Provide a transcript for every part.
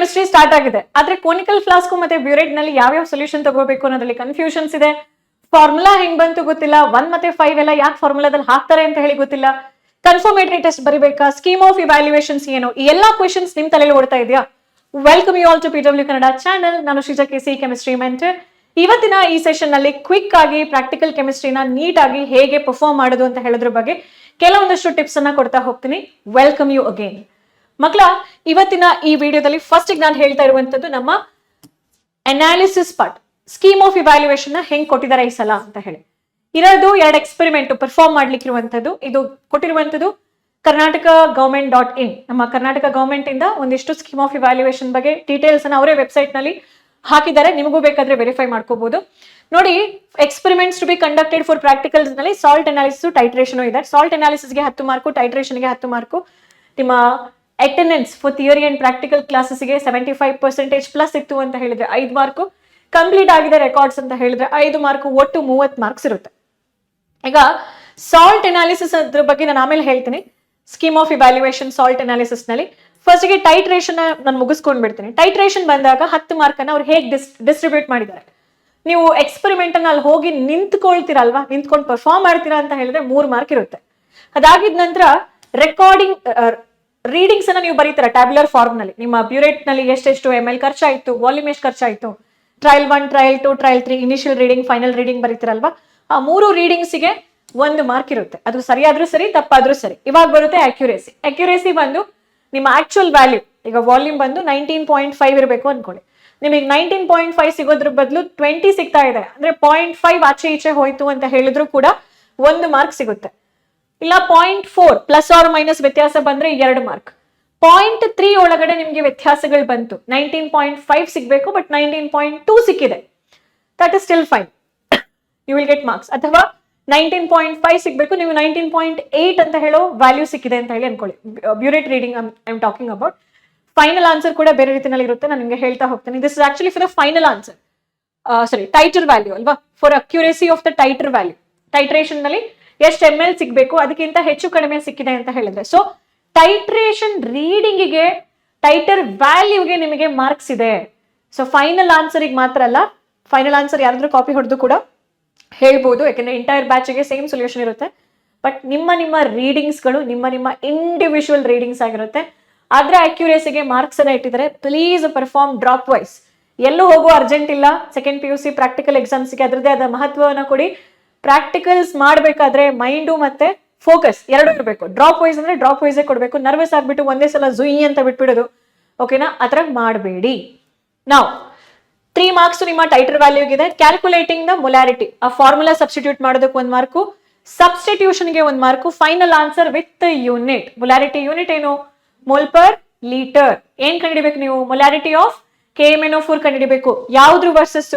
Chemistry start ಆಗಿದೆ. ಆದ್ರೆ conical flask ಮತ್ತೆ ಬ್ಯೂರೇಟ್ ನಲ್ಲಿ ಯಾವ ಸೊಲ್ಯೂಷನ್ ತಗೋಬೇಕು ಅನ್ನೋದ್ರಲ್ಲಿ ಕನ್ಫ್ಯೂಷನ್ಸ್ ಇದೆ. ಫಾರ್ಮುಲಾ ಹೆಂಗ್ ಬಂತು ಗೊತ್ತಿಲ್ಲ, 1 ಮತ್ತೆ 5 ಎಲ್ಲ ಯಾಕೆ ಫಾರ್ಮುಲಾದಲ್ಲಿ ಹಾಕ್ತಾರೆ ಅಂತ ಹೇಳಿ ಗೊತ್ತಿಲ್ಲ. ಕನ್ಫರ್ಮೇಟರಿ ಟೆಸ್ಟ್ ಬರಿಬೇಕಾ, ಸ್ಕೀಮ್ ಆಫ್ ಇವ್ಯಾಲ್ಯೂಯೇಷನ್ಸ್ ಏನು, ಈ ಎಲ್ಲಾ ಕ್ವೆಶನ್ಸ್ ನಿಮ್ ತಲೆಯಲ್ಲಿ ಓಡ್ತಾ ಇದೆಯಾ? Welcome you all to PW Kannada channel. ನಾನು ಶ್ರೀಜಾ KC ಕೆಮಿಸ್ಟ್ರಿ ಮೆಂಟರ್. ಇವತ್ತಿನ ಈ ಸೆಷನ್ ನಲ್ಲಿ ಕ್ವಿಕ್ ಆಗಿ ಪ್ರಾಕ್ಟಿಕಲ್ ಕೆಮಿಸ್ಟ್ರಿನ ನೀಟ್ ಆಗಿ ಹೇಗೆ ಪರ್ಫಾರ್ಮ್ ಮಾಡೋದು ಅಂತ ಹೇಳೋದ್ರ ಬಗ್ಗೆ ಕೆಲವೊಂದಷ್ಟು ಟಿಪ್ಸ್ ಅನ್ನ ಕೊಡ್ತಾ ಹೋಗ್ತೀನಿ. Welcome you again. ಮಕ್ಕಳ, ಇವತ್ತಿನ ಈ ವಿಡಿಯೋದಲ್ಲಿ ಫಸ್ಟ್ ನಾನು ಹೇಳ್ತಾ ಇರುವಂತದ್ದು ನಮ್ಮ analysis part. Scheme of evaluation ಹೆಂಗ್ ಕೊಟ್ಟಿದ್ದಾರೆ ಈ ಸಲ ಅಂತ ಹೇಳಿ ಇರೋದು 2 ಎಕ್ಸ್ಪೆರಿಮೆಂಟ್ ಪರ್ಫಾರ್ಮ್ ಮಾಡ್ಲಿಕ್ಕೆ ಇರುವಂತದ್ದು. ಇದು ಕೊಟ್ಟಿರುವಂತದ್ದು ಕರ್ನಾಟಕ government.in. ನಮ್ಮ ಕರ್ನಾಟಕ ಗವರ್ಮೆಂಟ್ ಇಂದ ಒಂದಿಷ್ಟು ಸ್ಕೀಮ್ ಆಫ್ ಇವ್ಯಾಲ್ಯೂಯೇಷನ್ ಬಗ್ಗೆ ಡೀಟೇಲ್ಸ್ ಅನ್ನ ಅವರೇ ವೆಬ್ಸೈಟ್ ನಲ್ಲಿ ಹಾಕಿದ್ದಾರೆ. ನಿಮಗೂ ಬೇಕಾದ್ರೆ ವೆರಿಫೈ ಮಾಡ್ಕೋಬಹುದು. ನೋಡಿ, experiments to be conducted for practicals ನಲ್ಲಿ ಸಾಲ್ಟ್ ಅನಾಲಿಸಿಸ್, ಟೈಟ್ರೇಷನ್ ಇದೆ. ಸಾಲ್ಟ್ ಅನಾಲಿಸಿಸ್ಗೆ 10 ಮಾರ್ಕು, ಟೈಟ್ರೇಷನ್ಗೆ 10 ಮಾರ್ಕು. ನಿಮ್ಮ attendance for theory and practical ಕ್ಲಾಸಸ್ಗೆ 75% ಪ್ಲಸ್ ಇತ್ತು ಅಂತ ಹೇಳಿದ್ರೆ 5 ಮಾರ್ಕು. ಕಂಪ್ಲೀಟ್ ಆಗಿದೆ ರೆಕಾರ್ಡ್ಸ್ ಅಂತ ಹೇಳಿದ್ರೆ 5 ಮಾರ್ಕು. ಒಟ್ಟು 30 ಮಾರ್ಕ್ಸ್ ಇರುತ್ತೆ. ಈಗ ಸಾಲ್ಟ್ ಅನಾಲಿಸಿಸ್ ಅದ್ರ ಬಗ್ಗೆ ನಾನು ಆಮೇಲೆ ಹೇಳ್ತೀನಿ. Scheme of evaluation salt analysis ನಲ್ಲಿ ಫಸ್ಟ್ ಗೆ ಟೈಟ್ರೇಷನ್ ನಾನು ಮುಗಿಸ್ಕೊಂಡ್ ಬಿಡ್ತೀನಿ. ಟೈಟ್ರೇಷನ್ ಬಂದಾಗ 10 ಮಾರ್ಕ್ ಅನ್ನ ಅವ್ರು ಹೇಗೆ ಡಿಸ್ಟ್ರಿಬ್ಯೂಟ್ ಮಾಡಿದ್ದಾರೆ. ನೀವು ಎಕ್ಸ್ಪೆರಿಮೆಂಟ್ ಅನ್ನ ಅಲ್ಲಿ ಹೋಗಿ ನಿಂತ್ಕೊಳ್ತೀರಲ್ವಾ, ನಿಂತ್ಕೊಂಡು ಪರ್ಫಾರ್ಮ್ ಮಾಡ್ತೀರಾ ಅಂತ ಹೇಳಿದ್ರೆ 3 ಮಾರ್ಕ್ ಇರುತ್ತೆ. ಅದಾಗಿದ ನಂತರ ರೆಕಾರ್ಡಿಂಗ್ ರೀಡಿಂಗ್ಸ್ ಅನ್ನ ನೀವು ಬರೀತೀರಾ ಟ್ಯಾಬ್ಯುಲರ್ ಫಾರ್ಮ್ ನಲ್ಲಿ. ನಿಮ್ಮ ಬ್ಯೂರೇಟ್ ನಲ್ಲಿ ಎಷ್ಟೆಷ್ಟು ml ಖರ್ಚಾಯ್ತು, ವಾಲ್ಯೂಮ್ ಎಷ್ಟು ಖರ್ಚಾಯ್ತು, trial 1, trial 2, trial 3, initial reading, final reading ಬರೀತಿರಲ್ವಾ. ಆ 3 ರೀಡಿಂಗ್ಸ್ಗೆ 1 ಮಾರ್ಕ್ ಇರುತ್ತೆ. ಅದು ಸರಿಯಾದ್ರೂ ಸರಿ, ತಪ್ಪಾದ್ರೂ ಸರಿ. ಇವಾಗ ಬರುತ್ತೆ ಅಕ್ಯುರೇಸಿ. ಅಕ್ಯುರೇಸಿ ಬಂದು ನಿಮ್ಮ ಆಕ್ಚುಯಲ್ ವ್ಯಾಲ್ಯೂ, ಈಗ ವಾಲ್ಯೂಮ್ ಬಂದು 19.5 ಇರಬೇಕು ಅನ್ಕೊಳ್ಳಿ. ನಿಮಗೆ 19.5 ಸಿಗೋದ್ರ ಬದಲು 20 ಸಿಗ್ತಾ ಇದೆ ಅಂದ್ರೆ 0.5 ಆಚೆ ಈಚೆ ಹೋಯ್ತು ಅಂತ ಹೇಳಿದ್ರು ಕೂಡ 1 ಮಾರ್ಕ್ ಸಿಗುತ್ತೆ. ಇಲ್ಲ 0.4 ಪ್ಲಸ್ ಆರ್ ಮೈನಸ್ ವ್ಯತ್ಯಾಸ ಬಂದ್ರೆ 2 ಮಾರ್ಕ್. 0.3 ಒಳಗಡೆ ನಿಮ್ಗೆ ವ್ಯತ್ಯಾಸಗಳು ಬಂತು, 19.5 ಸಿಗ್ಬೇಕು ಬಟ್ 19.2 ಸಿಕ್ಕಿದೆ, that is still fine, you will get marks. ಅಥವಾ 19.5 ಸಿಗ್ಬೇಕು, ನೀವು 19.8 ಅಂತ ಹೇಳೋ ವ್ಯಾಲ್ಯೂ ಸಿಕ್ಕಿದೆ ಅಂತ ಹೇಳಿ ಅನ್ಕೊಳ್ಳಿ. Burette reading I am talking about. Final answer ಕೂಡ ಬೇರೆ ರೀತಿಯಲ್ಲಿ ಇರುತ್ತೆ, ನಾನು ನಿಮಗೆ ಹೇಳ್ತಾ ಹೋಗ್ತೀನಿ. This is actually for the final answer, sorry titre value ಅಲ್ವಾ, for accuracy of the titre value. Titration ನಲ್ಲಿ ಎಷ್ಟು ml ಸಿಗ್ಬೇಕು, ಅದಕ್ಕಿಂತ ಹೆಚ್ಚು ಕಡಿಮೆ ಸಿಕ್ಕಿದೆ ಅಂತ ಹೇಳಿದ್ರೆ. ಸೊ ಟೈಟ್ರೇಷನ್ ರೀಡಿಂಗಿಗೆ, ಟೈಟರ್ ವ್ಯಾಲ್ಯೂಗೆ ನಿಮಗೆ ಮಾರ್ಕ್ಸ್ ಇದೆ. ಸೊ ಫೈನಲ್ ಆನ್ಸರ್ಗೆ ಮಾತ್ರ ಅಲ್ಲ, ಫೈನಲ್ ಆನ್ಸರ್ ಯಾರಾದ್ರೂ ಕಾಪಿ ಹೊಡೆದು ಕೂಡ ಹೇಳ್ಬೋದು, ಯಾಕಂದ್ರೆ ಎಂಟೈರ್ ಬ್ಯಾಚ್ಗೆ ಸೇಮ್ ಸೊಲ್ಯೂಷನ್ ಇರುತ್ತೆ. ಬಟ್ ನಿಮ್ಮ ರೀಡಿಂಗ್ಸ್ಗಳು ನಿಮ್ಮ ಇಂಡಿವಿಜುವಲ್ ರೀಡಿಂಗ್ಸ್ ಆಗಿರುತ್ತೆ. ಆದ್ರೆ ಅಕ್ಯುರೇಸಿಗೆ ಮಾರ್ಕ್ಸ್ ಅನ್ನ ಇಟ್ಟಿದ್ದಾರೆ. Please perform drop wise. ಎಲ್ಲೂ ಹೋಗೋ ಅರ್ಜೆಂಟ್ ಇಲ್ಲ. ಸೆಕೆಂಡ್ PUC ಪ್ರಾಕ್ಟಿಕಲ್ ಎಕ್ಸಾಮ್ಸ್ಗೆ ಅದರದೇ ಆದ ಮಹತ್ವವನ್ನು ಕೊಡಿ. ಪ್ರಾಕ್ಟಿಕಲ್ಸ್ ಮಾಡಬೇಕಾದ್ರೆ ಮೈಂಡು ಮತ್ತೆ ಫೋಕಸ್ 2 ಇರಬೇಕು. ಡ್ರಾಪ್ ವೈಸ್ ಅಂದ್ರೆ ಡ್ರಾಪ್ ವೈಸೇ ಕೊಡಬೇಕು. ನರ್ವಸ್ ಆಗ್ಬಿಟ್ಟು ಒಂದೇ ಸಲ ಜುಯಿ ಅಂತ ಬಿಟ್ಬಿಡೋದು, ಓಕೆನಾ, ಆತರ ಮಾಡಬೇಡಿ. ನಾವು 3 ಮಾರ್ಕ್ಸ್ ನಿಮ್ಮ ಟೈಟರ್ ವ್ಯಾಲ್ಯೂಗಿದೆ. ಕ್ಯಾಲ್ಕುಲೇಟಿಂಗ್ ದ ಮೊಲಾರಿಟಿ, ಆ ಫಾರ್ಮುಲಾ ಸಬ್ಸ್ಟಿಟ್ಯೂಟ್ ಮಾಡೋದಕ್ಕೆ 1 ಮಾರ್ಕು, ಸಬ್ಸ್ಟಿಟ್ಯೂಷನ್ಗೆ 1 mark. Final answer with unit. Molarity unit ಏನು? Mole per litre. ಏನ್ ಕಂಡುಹಿಡಿಬೇಕು ನೀವು? ಮೊಲಾರಿಟಿ ಆಫ್ KMnO4 ಕಂಡುಹಿಡಿಬೇಕು. ಯಾವ್ದ್ರ versus?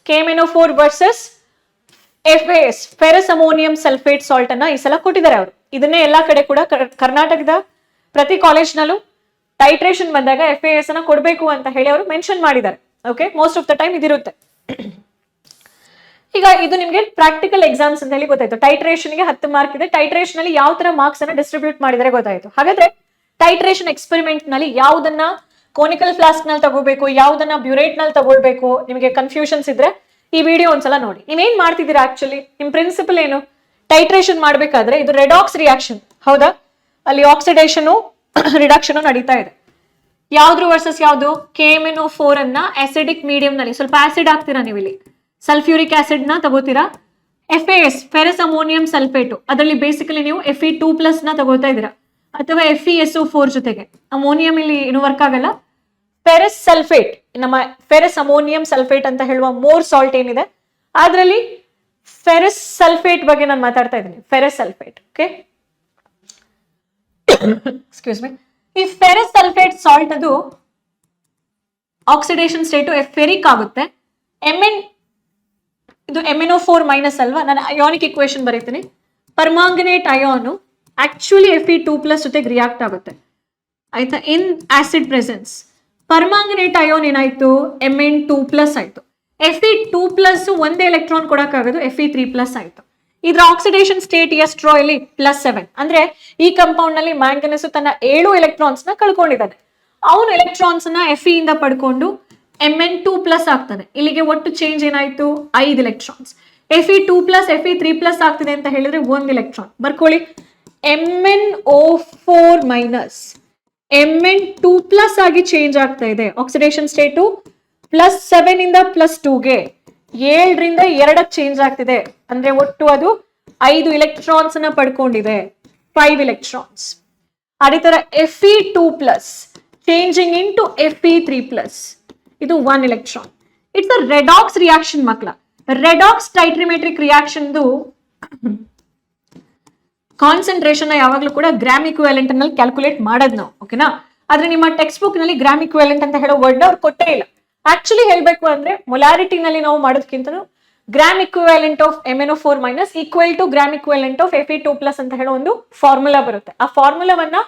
KMnO4 versus FAS, ferrous ammonium sulphate salt ಅನ್ನ ಈ ಸಲ ಕೊಟ್ಟಿದ್ದಾರೆ ಅವರು. ಇದನ್ನೇ ಎಲ್ಲಾ ಕಡೆ ಕೂಡ ಕರ್ನಾಟಕದ ಪ್ರತಿ ಕಾಲೇಜ್ನಲ್ಲೂ ಟೈಟ್ರೇಷನ್ ಬಂದಾಗ FAS ಅನ್ನ ಕೊಡ್ಬೇಕು ಅಂತ ಹೇಳಿ ಅವರು ಮೆನ್ಷನ್ ಮಾಡಿದ್ದಾರೆ. Okay, most of the time ಇದಿರುತ್ತೆ. ಈಗ ಇದು ನಿಮ್ಗೆ ಪ್ರಾಕ್ಟಿಕಲ್ ಎಕ್ಸಾಮ್ಸ್ ಅಂತ ಹೇಳಿ ಗೊತ್ತಾಯ್ತು. ಟೈಟ್ರೇಷನ್ಗೆ 10 ಮಾರ್ಕ್ ಇದೆ. ಟೈಟ್ರೇಷನ್ ಅಲ್ಲಿ ಯಾವ ತರ ಮಾರ್ಕ್ಸ್ ಅನ್ನ ಡಿಸ್ಟ್ರಿಬ್ಯೂಟ್ ಮಾಡಿದರೆ ಗೊತ್ತಾಯ್ತು. ಹಾಗಾದ್ರೆ ಟೈಟ್ರೇಷನ್ ಎಕ್ಸ್ಪೆರಿಮೆಂಟ್ ನಲ್ಲಿ ಯಾವ್ದನ್ನ ಕೋನಿಕಲ್ ಫ್ಲಾಸ್ಕ್ ನಲ್ಲಿ ತಗೋಬೇಕು, ಯಾವ್ದನ್ನ ಬ್ಯೂರೇಟ್ ನಲ್ಲಿ ತಗೊಳ್ಬೇಕು, ನಿಮಗೆ ಕನ್ಫ್ಯೂಷನ್ಸ್ ಇದ್ರೆ ಈ ವಿಡಿಯೋ ಒಂದ್ಸಲ ನೋಡಿ. ನೀವೇನ್ ಮಾಡ್ತಿದ್ದೀರಾ ಆಕ್ಚುಲಿ, ನಿಮ್ ಪ್ರಿನ್ಸಿಪಲ್ ಏನು? ಟೈಟ್ರೇಷನ್ ಮಾಡ್ಬೇಕಾದ್ರೆ ಇದು ರೆಡಾಕ್ಸ್ ರಿಯಾಕ್ಷನ್, ಹೌದಾ? ಅಲ್ಲಿ ಆಕ್ಸಿಡೇಷನ್ ರಿಡಕ್ಷನ್ ನಡೀತಾ ಇದೆ. ಯಾವ್ದ್ರ ವರ್ಸಸ್ ಯಾವ್ದು? KMnO4 ಅನ್ನ ಅಸಿಡಿಕ್ ಮೀಡಿಯಂ ನಲ್ಲಿ ಸ್ವಲ್ಪ ಆಸಿಡ್ ಹಾಕ್ತೀರಾ ನೀವು. ಇಲ್ಲಿ ಸಲ್ಫ್ಯೂರಿಕ್ ಆಸಿಡ್ ನ ತಗೋತೀರಾ. FAS, ಫೆರಸ್ ಅಮೋನಿಯಂ ಸಲ್ಫೇಟು, ಅದರಲ್ಲಿ ಬೇಸಿಕಲಿ ನೀವು Fe2+ ನ ತಗೋತಾ ಇದ್ದೀರಾ, ಅಥವಾ FeSO4 ಜೊತೆಗೆ. ಅಮೋನಿಯಂ ಇಲ್ಲಿ ಏನು ವರ್ಕ್ ಆಗಲ್ಲ. ಫೆರಸ್ ಸಲ್ಫೇಟ್, ನಮ್ಮ ಫೆರಸ್ ಅಮೋನಿಯಂ ಸಲ್ಫೇಟ್ ಅಂತ ಹೇಳುವ ಮೋರ್ ಸಾಲ್ಟ್ ಏನಿದೆ ಅದರಲ್ಲಿ ಫೆರಸ್ ಸಲ್ಫೇಟ್ ಬಗ್ಗೆ ನಾನು ಮಾತಾಡ್ತಾ ಇದ್ದೀನಿ. Ferrous sulphate, okay, excuse me. ಈ ಫೆರಸ್ ಸಲ್ಫೇಟ್ ಸಾಲ್ಟ್ ಅದು ಆಕ್ಸಿಡೇಷನ್ ಸ್ಟೇಟು ಫೆರಿಕ್ ಆಗುತ್ತೆ. ಇದು MnO4- ಅಲ್ವಾ. ನಾನು ಅಯಾನಿಕ್ ಇಕ್ವೇಶನ್ ಬರೀತೀನಿ. ಪರ್ಮಾಂಗನೇಟ್ ಅಯಾನು ಆಕ್ಚುಲಿ Fe2+ ಜೊತೆಗೆ ರಿಯಾಕ್ಟ್ ಆಗುತ್ತೆ, ಆಯ್ತಾ, ಇನ್ ಆಸಿಡ್ ಪ್ರೆಸೆನ್ಸ್. ಪರ್ಮಾಂಗನೇಟ್ ಅಯೋನ್ ಏನಾಯ್ತು? Mn2+ ಆಯ್ತು. Fe2+ ಒಂದೇ ಎಲೆಕ್ಟ್ರಾನ್ ಕೊಡಕ್ಕಾಗೋದು, Fe3+ ಆಯ್ತು. ಇದ್ರ ಆಕ್ಸಿಡೇಷನ್ ಸ್ಟೇಟ್ ಎಷ್ಟೋ ಇಲ್ಲಿ +7. ಅಂದ್ರೆ ಈ ಕಂಪೌಂಡ್ ನಲ್ಲಿ ಮ್ಯಾಂಗನೀಸ್ ತನ್ನ 7 ಎಲೆಕ್ಟ್ರಾನ್ಸ್ ನ ಕಳ್ಕೊಂಡಿದ್ದಾನೆ. ಅವನು ಎಲೆಕ್ಟ್ರಾನ್ಸ್ ನ Fe ಇಂದ ಪಡ್ಕೊಂಡು Mn2+ ಆಗ್ತಾನೆ. ಇಲ್ಲಿಗೆ ಒಟ್ಟು ಚೇಂಜ್ ಏನಾಯ್ತು 5 ಎಲೆಕ್ಟ್ರಾನ್ಸ್. Fe2+ Fe3+ ಆಗ್ತಿದೆ ಅಂತ ಹೇಳಿದ್ರೆ 1 ಎಲೆಕ್ಟ್ರಾನ್ ಬರ್ಕೊಳ್ಳಿ. MnO4- Mn2+ ಆಗಿ ಚೇಂಜ್ ಆಗ್ತಾ ಇದೆ. ಆಕ್ಸಿಡೇಷನ್ ಸ್ಟೇಟು +7 ಇಂದ +2ಗೆ 7ರಿಂದ 2ಕ್ಕೆ ಚೇಂಜ್ ಆಗ್ತಿದೆ. ಅಂದ್ರೆ ಒಟ್ಟು ಅದು 5 ಎಲೆಕ್ಟ್ರಾನ್ಸ್ ನ ಪಡ್ಕೊಂಡಿದೆ, 5 ಎಲೆಕ್ಟ್ರಾನ್ಸ್. ಅದೇ ತರ Fe2+ ಚೇಂಜಿಂಗ್ ಇಂಟು Fe3+, ಇದು 1 electron. It's a redox reaction ಮಕ್ಕಳ. ರೆಡಾಕ್ಸ್ ಟೈಟ್ರಿಮೆಟ್ರಿಕ್ ರಿಯಾಕ್ಷನ್ ಕಾನ್ಸಂಟ್ರೇಷನ್ ಯಾವಾಗಲೂ ಕೂಡ ಗ್ರಾಮ್ ಇಕ್ವಿವೆಲೆಂಟ್ ನಲ್ಲಿ ಕ್ಯಾಲ್ಕುಲೇಟ್ ಮಾಡೋದು ನಾವು, ಓಕೆನಾ. ಆದ್ರೆ ನಿಮ್ಮ ಟೆಕ್ಸ್ಟ್ ಬುಕ್ ನಲ್ಲಿ ಗ್ರಾಮ್ ಇಕ್ವಿವೆಲೆಂಟ್ ಅಂತ ಹೇಳೋ ವರ್ಡ್ ಅವ್ರು ಕೊಟ್ಟೇ ಇಲ್ಲ. ಆಕ್ಚುಲಿ ಹೇಳ್ಬೇಕು ಅಂದ್ರೆ ಮೊಲಾರಿಟಿ ನಲ್ಲಿ ನಾವು ಮಾಡೋದಕ್ಕಿಂತ gram equivalent of MnO4- equal to gram equivalent of Fe2+ ಅಂತ ಹೇಳೋ ಒಂದು ಫಾರ್ಮುಲಾ ಬರುತ್ತೆ. ಆ ಫಾರ್ಮುಲಾವನ್ನ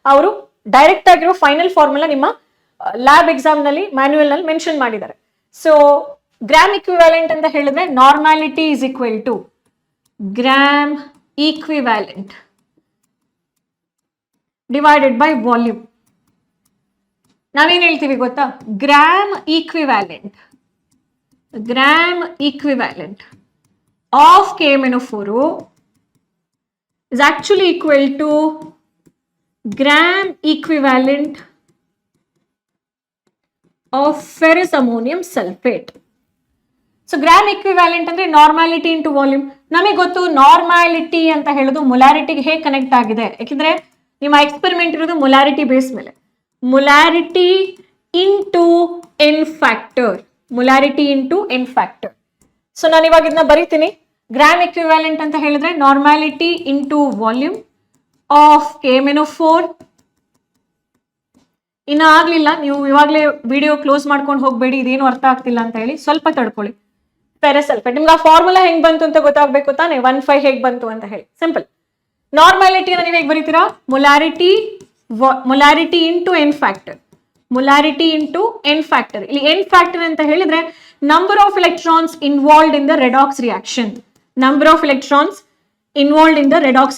ಅವರು ಡೈರೆಕ್ಟ್ ಆಗಿರೋ ಫೈನಲ್ ಫಾರ್ಮುಲಾ ನಿಮ್ಮ ಲ್ಯಾಬ್ ಎಕ್ಸಾಮ್ ನಲ್ಲಿ ಮ್ಯಾನ್ಯುಯಲ್ ನಲ್ಲಿ ಮೆನ್ಷನ್ ಮಾಡಿದ್ದಾರೆ. ಸೊ ಗ್ರಾಮ್ ಇಕ್ವಿವೆಲೆಂಟ್ ಅಂತ ಹೇಳಿದ್ರೆ normality is equal to gram equivalent divided by volume. ನಾವೇನ್ ಹೇಳ್ತೀವಿ ಗೊತ್ತಾ, gram equivalent of KMnO4 is actually equal to gram equivalent of ferrous ammonium sulfate. So gram equivalent ಅಂದ್ರೆ ನಾರ್ಮಾಲಿಟಿ into volume. ನಮಗೆ ಗೊತ್ತು ನಾರ್ಮಾಲಿಟಿ ಅಂತ ಹೇಳೋದು ಮೊಲಾರಿಟಿಗೆ ಹೇಗೆ ಕನೆಕ್ಟ್ ಆಗಿದೆ, ಯಾಕಂದ್ರೆ ನಿಮ್ಮ ಎಕ್ಸ್ಪೆರಿಮೆಂಟ್ ಇರೋದು ಮೊಲಾರಿಟಿ ಬೇಸ್ ಮೇಲೆ. Molarity into N factor, so ನಾನು ಇವಾಗ ಇದನ್ನ ಬರೀತೀನಿ. ಗ್ರಾಮ್ ಇಕ್ವಿವ್ಯಾಲೆಂಟ್ ಅಂತ ಹೇಳಿದ್ರೆ ನಾರ್ಮಾಲಿಟಿ ಇಂಟು ವಾಲ್ಯೂಮ್ ಆಫ್ KMnO4. ಇನ್ನ ಆಗ್ಲಿಲ್ಲ, ನೀವು ಇವಾಗಲೇ ವಿಡಿಯೋ ಕ್ಲೋಸ್ ಮಾಡ್ಕೊಂಡು ಹೋಗ್ಬೇಡಿ, ಇದೇನು ಅರ್ಥ ಆಗ್ತಿಲ್ಲ ಅಂತ ಹೇಳಿ ಸ್ವಲ್ಪ ತಡ್ಕೊಳ್ಳಿ. ಫೆರಸ್ ಸಲ್ಫೇಟ್, ನಿಮ್ಗೆ ಆ ಫಾರ್ಮುಲಾ ಹೆಂಗ್ ಬಂತು ಅಂತ ಗೊತ್ತಾಗ್ಬೇಕು ತಾನೆ, 1,5 ಹೇಗ್ ಬಂತು ಅಂತ ಹೇಳಿ. ಸಿಂಪಲ್. ನಾರ್ಮಾಲಿಟಿಯನ್ನು ನೀವು ಹೇಗೆ ಬರೀತೀರಾ, ಮೊಲಾರಿಟಿ ಇಂಟು ಎನ್ ಫ್ಯಾಕ್ಟರ್, ಇಲ್ಲಿ ಎನ್ ಫ್ಯಾಕ್ಟರ್ ಅಂತ ಹೇಳಿದ್ರೆ number of electrons involved in the redox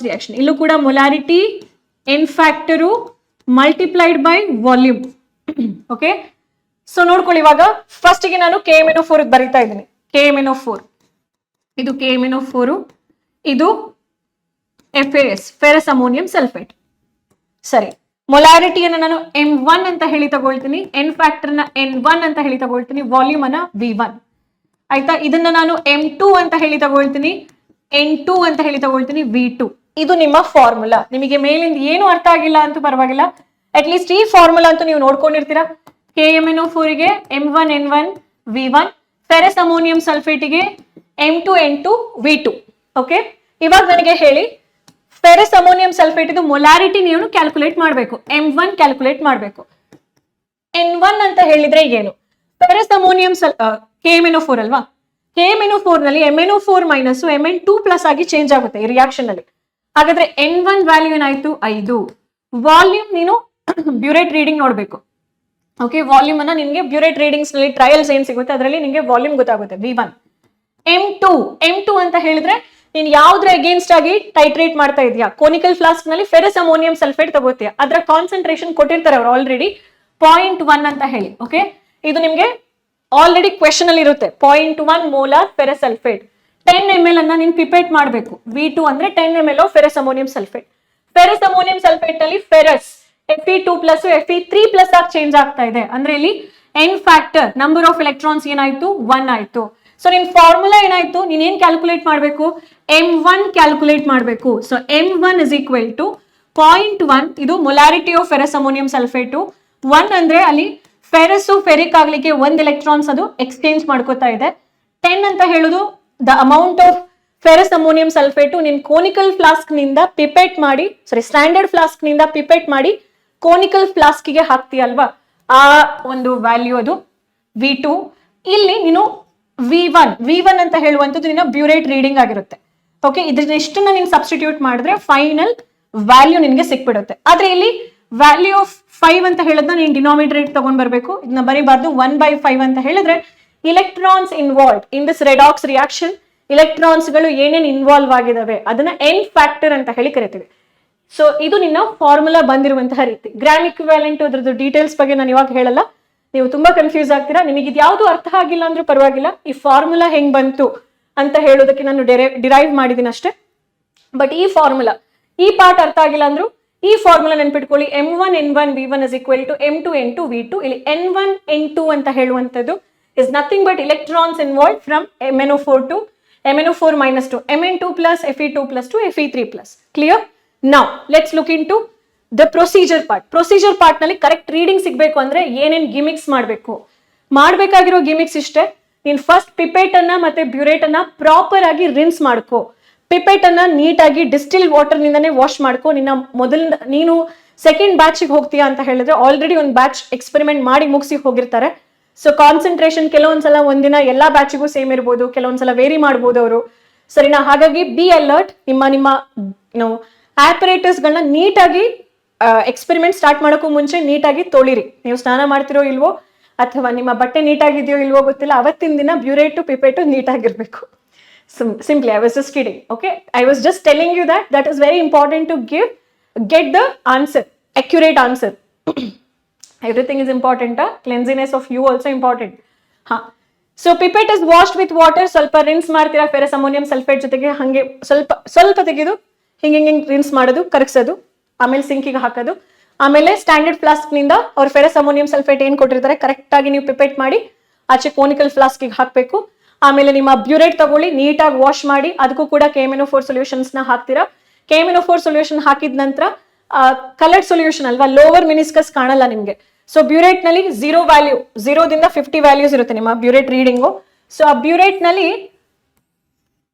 reaction, ಇಲ್ಲೂ ಕೂಡ molarity N factor multiplied by volume. Okay, so ನೋಡ್ಕೊಳ್ಳಿ. ಇವಾಗ ಫಸ್ಟ್ ಗೆ ನಾನು KMnO4 ಬರೀತಾ ಇದ್ದೀನಿ. KMnO4, ಇದು KMnO4, ಇದು FAS ಫೆರಸ್ ಅಮೋನಿಯಂ ಸಲ್ಫೇಟ್. ಸರಿ, ಮೊಲಾರಿಟಿಯನ್ನು ನಾನು M1 ಅಂತ ಹೇಳಿ ತಗೊಳ್ತೀನಿ, ಎನ್ ಫ್ಯಾಕ್ಟರ್ ನ N1 ಅಂತ ಹೇಳಿ ತಗೊಳ್ತೀನಿ, ವಾಲ್ಯೂಮ್ ಅನ್ನ V1. ಆಯ್ತಾ, ಇದನ್ನ ನಾನು M2 ಅಂತ ಹೇಳಿ ತಗೊಳ್ತೀನಿ, N2 ಅಂತ ಹೇಳಿ ತಗೊಳ್ತೀನಿ, V2. ಇದು ನಿಮ್ಮ ಫಾರ್ಮುಲಾ. ನಿಮಗೆ ಮೇಲಿಂದ ಏನು ಅರ್ಥ ಆಗಿಲ್ಲ ಅಂತೂ ಪರವಾಗಿಲ್ಲ, ಅಟ್ ಲೀಸ್ಟ್ ಈ ಫಾರ್ಮುಲಾ ಅಂತೂ ನೀವು ನೋಡ್ಕೊಂಡಿರ್ತೀರಾ. KMnO4 ಗೆ M1 N1 V1, ferrous ammonium ಸಲ್ಫೇಟಿಗೆ M2 N2 V2. Okay, ಇವಾಗ ನನಗೆ ಹೇಳಿ, ಫೆರಸ್ ಅಮೋನಿಯಂ ಸಲ್ಫೇಟ್ ಇದು ಮೊಲಾರಿಟಿ ನೀವು ಕ್ಯಾಲ್ಕುಲೇಟ್ ಮಾಡಬೇಕು, M1 ಕ್ಯಾಲ್ಕುಲೇಟ್ ಮಾಡಬೇಕು. N1 ಅಂತ ಹೇಳಿದ್ರೆ ಏನು, ಫೆರಸ್ ಅಮೋನಿಯಂ KMnO4 ಅಲ್ವಾ, KMnO4 ನಲ್ಲಿ MnO4- Mn2+ ಆಗಿ ಚೇಂಜ್ ಆಗುತ್ತೆ ಈ ರಿಯಾಕ್ಷನ್ ಅಲ್ಲಿ. ಹಾಗಾದ್ರೆ N1 ವ್ಯಾಲ್ಯೂ ಏನಾಯ್ತು 5. ವಾಲ್ಯೂಮ್ ನೀನು ಬ್ಯೂರೇಟ್ ರೀಡಿಂಗ್ ನೋಡ್ಬೇಕು. ಓಕೆ, ವಾಲ್ಯೂಮ್ ಅನ್ನ ನಿನ್ಗೆ ಬ್ಯೂರೇಟ್ ರೀಡಿಂಗ್ಸ್ ನಲ್ಲಿ ಟ್ರಯಲ್ಸ್ ಏನ್ ಸಿಗುತ್ತೆ ಅದರಲ್ಲಿ ನಿಮಗೆ ವಾಲ್ಯೂಮ್ ಗೊತ್ತಾಗುತ್ತೆ. V1. M2 ಅಂತ ಹೇಳಿದ್ರೆ ನೀನ್ ಯಾವ್ದ್ರ ಅಗೇನ್ಸ್ಟ್ ಆಗಿ ಟೈಟ್ರೇಟ್ ಮಾಡ್ತಾ ಇದೀಯಾ, ಕೋನಿಕಲ್ ಫ್ಲಾಸ್ಕ್ ನಲ್ಲಿ ಫೆರಸ್ ಅಮೋನಿಯಂ ಸಲ್ಫೇಟ್ ತಗೋತೀಯ, ಅದರ ಕಾನ್ಸಂಟ್ರೇಷನ್ ಕೊಟ್ಟಿರ್ತಾರೆ ಅವರು ಆಲ್ರೆಡಿ 0.1 ಅಂತ ಹೇಳಿ. ಓಕೆ, ಇದು ನಿಮ್ಗೆ ಆಲ್ರೆಡಿ ಕ್ವೆಶನ್ ಅಲ್ಲಿ ಇರುತ್ತೆ. 0.1 ಮೋಲಾರ್ ಫೆರಸ್ ಸಲ್ಫೇಟ್, 10 ml ಅನ್ನ ನೀನ್ ಪಿಪೇಟ್ ಮಾಡಬೇಕು. V2 ಅಂದ್ರೆ 10 ml of ferrous ammonium sulphate. Ferrous ammonium sulphate ನಲ್ಲಿ ಫೆರಸ್ Fe2+ Fe3+ ಆಗಿ ಚೇಂಜ್ ಆಗ್ತಾ ಇದೆ. ಅಂದ್ರೆ ಇಲ್ಲಿ N factor number of electrons ಏನಾಯ್ತು 1 ಆಯ್ತು. ಸೊ ನಿನ್ ಫಾರ್ಮುಲಾ ಏನಾಯ್ತು, ನೀನ್ ಏನ್ ಕ್ಯಾಲ್ಕುಲೇಟ್ ಮಾಡಬೇಕು, M1 ಕ್ಯಾಲ್ಕುಲೇಟ್ ಮಾಡಬೇಕು. So M1 is equal to 0.1, ಇದು molarity of ferrous ammonium sulphate. 1 ಅಂದ್ರೆ ಅಲ್ಲಿ ಫೆರಸ್ ಫೆರಿಕ್ ಆಗ್ಲಿಕ್ಕೆ 1 ಎಲೆಕ್ಟ್ರಾನ್ಸ್ ಅದು ಎಕ್ಸ್ಚೇಂಜ್ ಮಾಡ್ಕೋತಾ ಇದೆ. 10 ಅಂತ ಹೇಳುದು the amount of ferrous ammonium sulphate ನಿನ್ ಕೋನಿಕಲ್ ಫ್ಲಾಸ್ಕ್ ನಿಂದ ಪಿಪೇಟ್ ಮಾಡಿ, ಸ್ಟ್ಯಾಂಡರ್ಡ್ ಫ್ಲಾಸ್ಕ್ ನಿಂದ ಪಿಪೇಟ್ ಮಾಡಿ ಕೋನಿಕಲ್ ಫ್ಲಾಸ್ಕ್ ಗೆ ಹಾಕ್ತೀಯಲ್ವಾ, ಆ ಒಂದು ವ್ಯಾಲ್ಯೂ ಅದು V2. ಇಲ್ಲಿ ನೀನು V1 ಅಂತ ಹೇಳುವಂಥದ್ದು ನಿನ್ನ ಬ್ಯೂರೇಟ್ ರೀಡಿಂಗ್ ಆಗಿರುತ್ತೆ. ಓಕೆ, ಇದನ್ನೆಷ್ಟನ್ನ ನೀನು ಸಬ್ಸ್ಟಿಟ್ಯೂಟ್ ಮಾಡಿದ್ರೆ ಫೈನಲ್ ವ್ಯಾಲ್ಯೂ ನಿನ್ಗೆ ಸಿಕ್ಬಿಡುತ್ತೆ. ಆದ್ರೆ ಇಲ್ಲಿ ವ್ಯಾಲ್ಯೂ ಆಫ್ 5 ಅಂತ ಹೇಳೋದನ್ನ ನೀನು ಡಿನಾಮಿನೇಟರ್ ತಗೊಂಡ್ ಬರ್ಬೇಕು, ಇದನ್ನ ಬರೀಬಾರ್ದು. 1/5 ಅಂತ ಹೇಳಿದ್ರೆ electrons involve in this redox reaction, electrons ಗಳು ಏನೇನ್ ಇನ್ವಾಲ್ವ್ ಆಗಿದಾವೆ ಅದನ್ನ ಎನ್ ಫ್ಯಾಕ್ಟರ್ ಅಂತ ಹೇಳಿ ಕರಿತೀವಿ. ಸೊ ಇದು ನಿನ್ನ ಫಾರ್ಮುಲಾ ಬಂದಿರುವಂತಹ ರೀತಿ. ಗ್ರಾಮ್ ಇಕ್ವಿವ್ಯಾಲೆಂಟ್ ಅದ್ರದ್ದು ಡೀಟೇಲ್ಸ್ ಬಗ್ಗೆ ನಾನು ಇವಾಗ ಹೇಳಲ್ಲ, ನೀವು ತುಂಬಾ ಕನ್ಫ್ಯೂಸ್ ಆಗ್ತೀರಾ. ನಿಮಗೆ ಇದ್ಯಾವುದು ಅರ್ಥ ಆಗಿಲ್ಲ ಅಂದ್ರೂ ಪರವಾಗಿಲ್ಲ, ಈ ಫಾರ್ಮುಲಾ ಹೆಂಗ್ ಬಂತು ಅಂತ ಹೇಳೋದಕ್ಕೆ ನಾನು ಡಿರೈವ್ ಮಾಡಿದ್ದೀನಿ ಅಷ್ಟೇ. ಬಟ್ ಈ ಫಾರ್ಮುಲಾ, ಈ ಪಾರ್ಟ್ ಅರ್ಥ ಆಗಿಲ್ಲ ಅಂದ್ರೂ ಈ ಫಾರ್ಮುಲಾ ನೆನ್ಪಿಟ್ಕೊಳ್ಳಿ. m1 n1 v1 is equal to m2 n2 v2. ಇಲ್ಲಿ n1 n2 ಅಂತ ಹೇಳುವಂಥದ್ದು is nothing but electrons involved from MnO4 to MnO4 minus 2, Mn2 plus Fe2 plus 2 Fe3 plus. Clear? Now let's look into the procedure part. Procedure part ನಲ್ಲಿ correct reading ಸಿಗ್ಬೇಕು ಅಂದ್ರೆ ಏನೇನ್ gimmicks ಮಾಡ್ಬೇಕಾಗಿರೋ gimmicks ಇಷ್ಟೇ. ನೀನ್ first ಪಿಪೇಟ್ ಅನ್ನ ಮತ್ತೆ burette ಅನ್ನ proper ಆಗಿ ರಿನ್ಸ್ ಮಾಡ್ಕೋ. ಪಿಪೇಟ್ ಅನ್ನ ನೀಟಾಗಿ ಡಿಸ್ಟಿಲ್ ವಾಟರ್ ನಿಂದಾನೇ ವಾಶ್ ಮಾಡ್ಕೋ. ನೀನು ಸೆಕೆಂಡ್ ಬ್ಯಾಚ್ ಹೋಗ್ತೀಯಾ ಅಂತ ಹೇಳಿದ್ರೆ ಆಲ್ರೆಡಿ ಒಂದು ಬ್ಯಾಚ್ ಎಕ್ಸ್ಪೆರಿಮೆಂಟ್ ಮಾಡಿ ಮುಗಿಸಿ ಹೋಗಿರ್ತಾರೆ. ಸೊ ಕಾನ್ಸಂಟ್ರೇಷನ್ ಕೆಲವೊಂದ್ಸಲ ಒಂದಿನ ಎಲ್ಲಾ ಬ್ಯಾಚಿಗೂ ಸೇಮ್ ಇರ್ಬೋದು, ಕೆಲವೊಂದ್ಸಲ ವೇರಿ ಮಾಡ್ಬೋದು ಅವರು, ಸರಿನಾ? ಹಾಗಾಗಿ ಬಿ ಅಲರ್ಟ್. ನಿಮ್ಮ ಆಪರೇಟರ್ಸ್ ಗಳನ್ನ ನೀಟಾಗಿ ಎಕ್ಸ್ಪೆರಿಮೆಂಟ್ ಸ್ಟಾರ್ಟ್ ಮಾಡೋಕ್ಕೂ ಮುಂಚೆ ನೀಟಾಗಿ ತೊಳಿರಿ. ನೀವು ಸ್ನಾನ ಮಾಡ್ತಿರೋ ಇಲ್ವೋ ಅಥವಾ ನಿಮ್ಮ ಬಟ್ಟೆ ನೀಟಾಗಿದೆಯೋ ಇಲ್ವೋ ಗೊತ್ತಿಲ್ಲ, ಅವತ್ತಿನ ದಿನ ಬ್ಯೂರೇಟು ಪಿಪೇಟು ನೀಟಾಗಿರ್ಬೇಕು. Simply, I was just kidding. Okay, I was just telling you that is very important to get the answer, accurate answer. Everything is important. Cleanliness of you also important. So pipette is washed with water. ಸ್ವಲ್ಪ rinse ಮಾಡ್ತೀರಾ ferrous ammonium sulphate ಜೊತೆಗೆ. ಹಂಗೆ ಸ್ವಲ್ಪ ತೆಗೆದು ಹಿಂಗೆ rinse ಮಾಡೋದು, ಕರಗಿಸೋದು, ಆಮೇಲೆ ಸಿಂಕಿಗೆ ಹಾಕೋದು. ಆಮೇಲೆ ಸ್ಟ್ಯಾಂಡರ್ಡ್ ಫ್ಲಾಸ್ಕ್ ನಿಂದ ಅವ್ರು ಫೆರಸ್ ಅಮೋನಿಯಂ ಸಲ್ಫೇಟ್ ಏನ್ ಕೊಟ್ಟಿರ್ತಾರೆ ಕರೆಕ್ಟ್ ಆಗಿ ನೀವು ಪಿಪೇಟ್ ಮಾಡಿ ಆಚೆ ಕೋನಿಕಲ್ ಫ್ಲಾಸ್ಕಿಗೆ ಹಾಕಬೇಕು. ಆಮೇಲೆ ನಿಮ್ಮ ಬ್ಯೂರೇಟ್ ತಗೊಳ್ಳಿ, ನೀಟಾಗಿ ವಾಶ್ ಮಾಡಿ, ಅದಕ್ಕೂ ಕೂಡ KMnO4 ಸೊಲ್ಯೂಷನ್ಸ್ ನ ಹಾಕ್ತೀರಾ. KMnO4 ಸೊಲ್ಯೂಷನ್ ಹಾಕಿದ ನಂತರ ಕಲರ್ಡ್ ಸೊಲ್ಯೂಷನ್ ಅಲ್ವಾ, ಲೋವರ್ ಮಿನಿಸ್ಕಸ್ ಕಾಣಲ್ಲ ನಿಮ್ಗೆ. ಸೊ ಬ್ಯೂರೇಟ್ ನಲ್ಲಿ 0 ವ್ಯಾಲ್ಯೂ, 0 ದಿಂದ 50 ವ್ಯಾಲ್ಯೂಸ್ ಇರುತ್ತೆ ನಿಮ್ಮ ಬ್ಯೂರೇಟ್ ರೀಡಿಂಗು. ಸೊ ಆ ಬ್ಯೂರೇಟ್ ನಲ್ಲಿ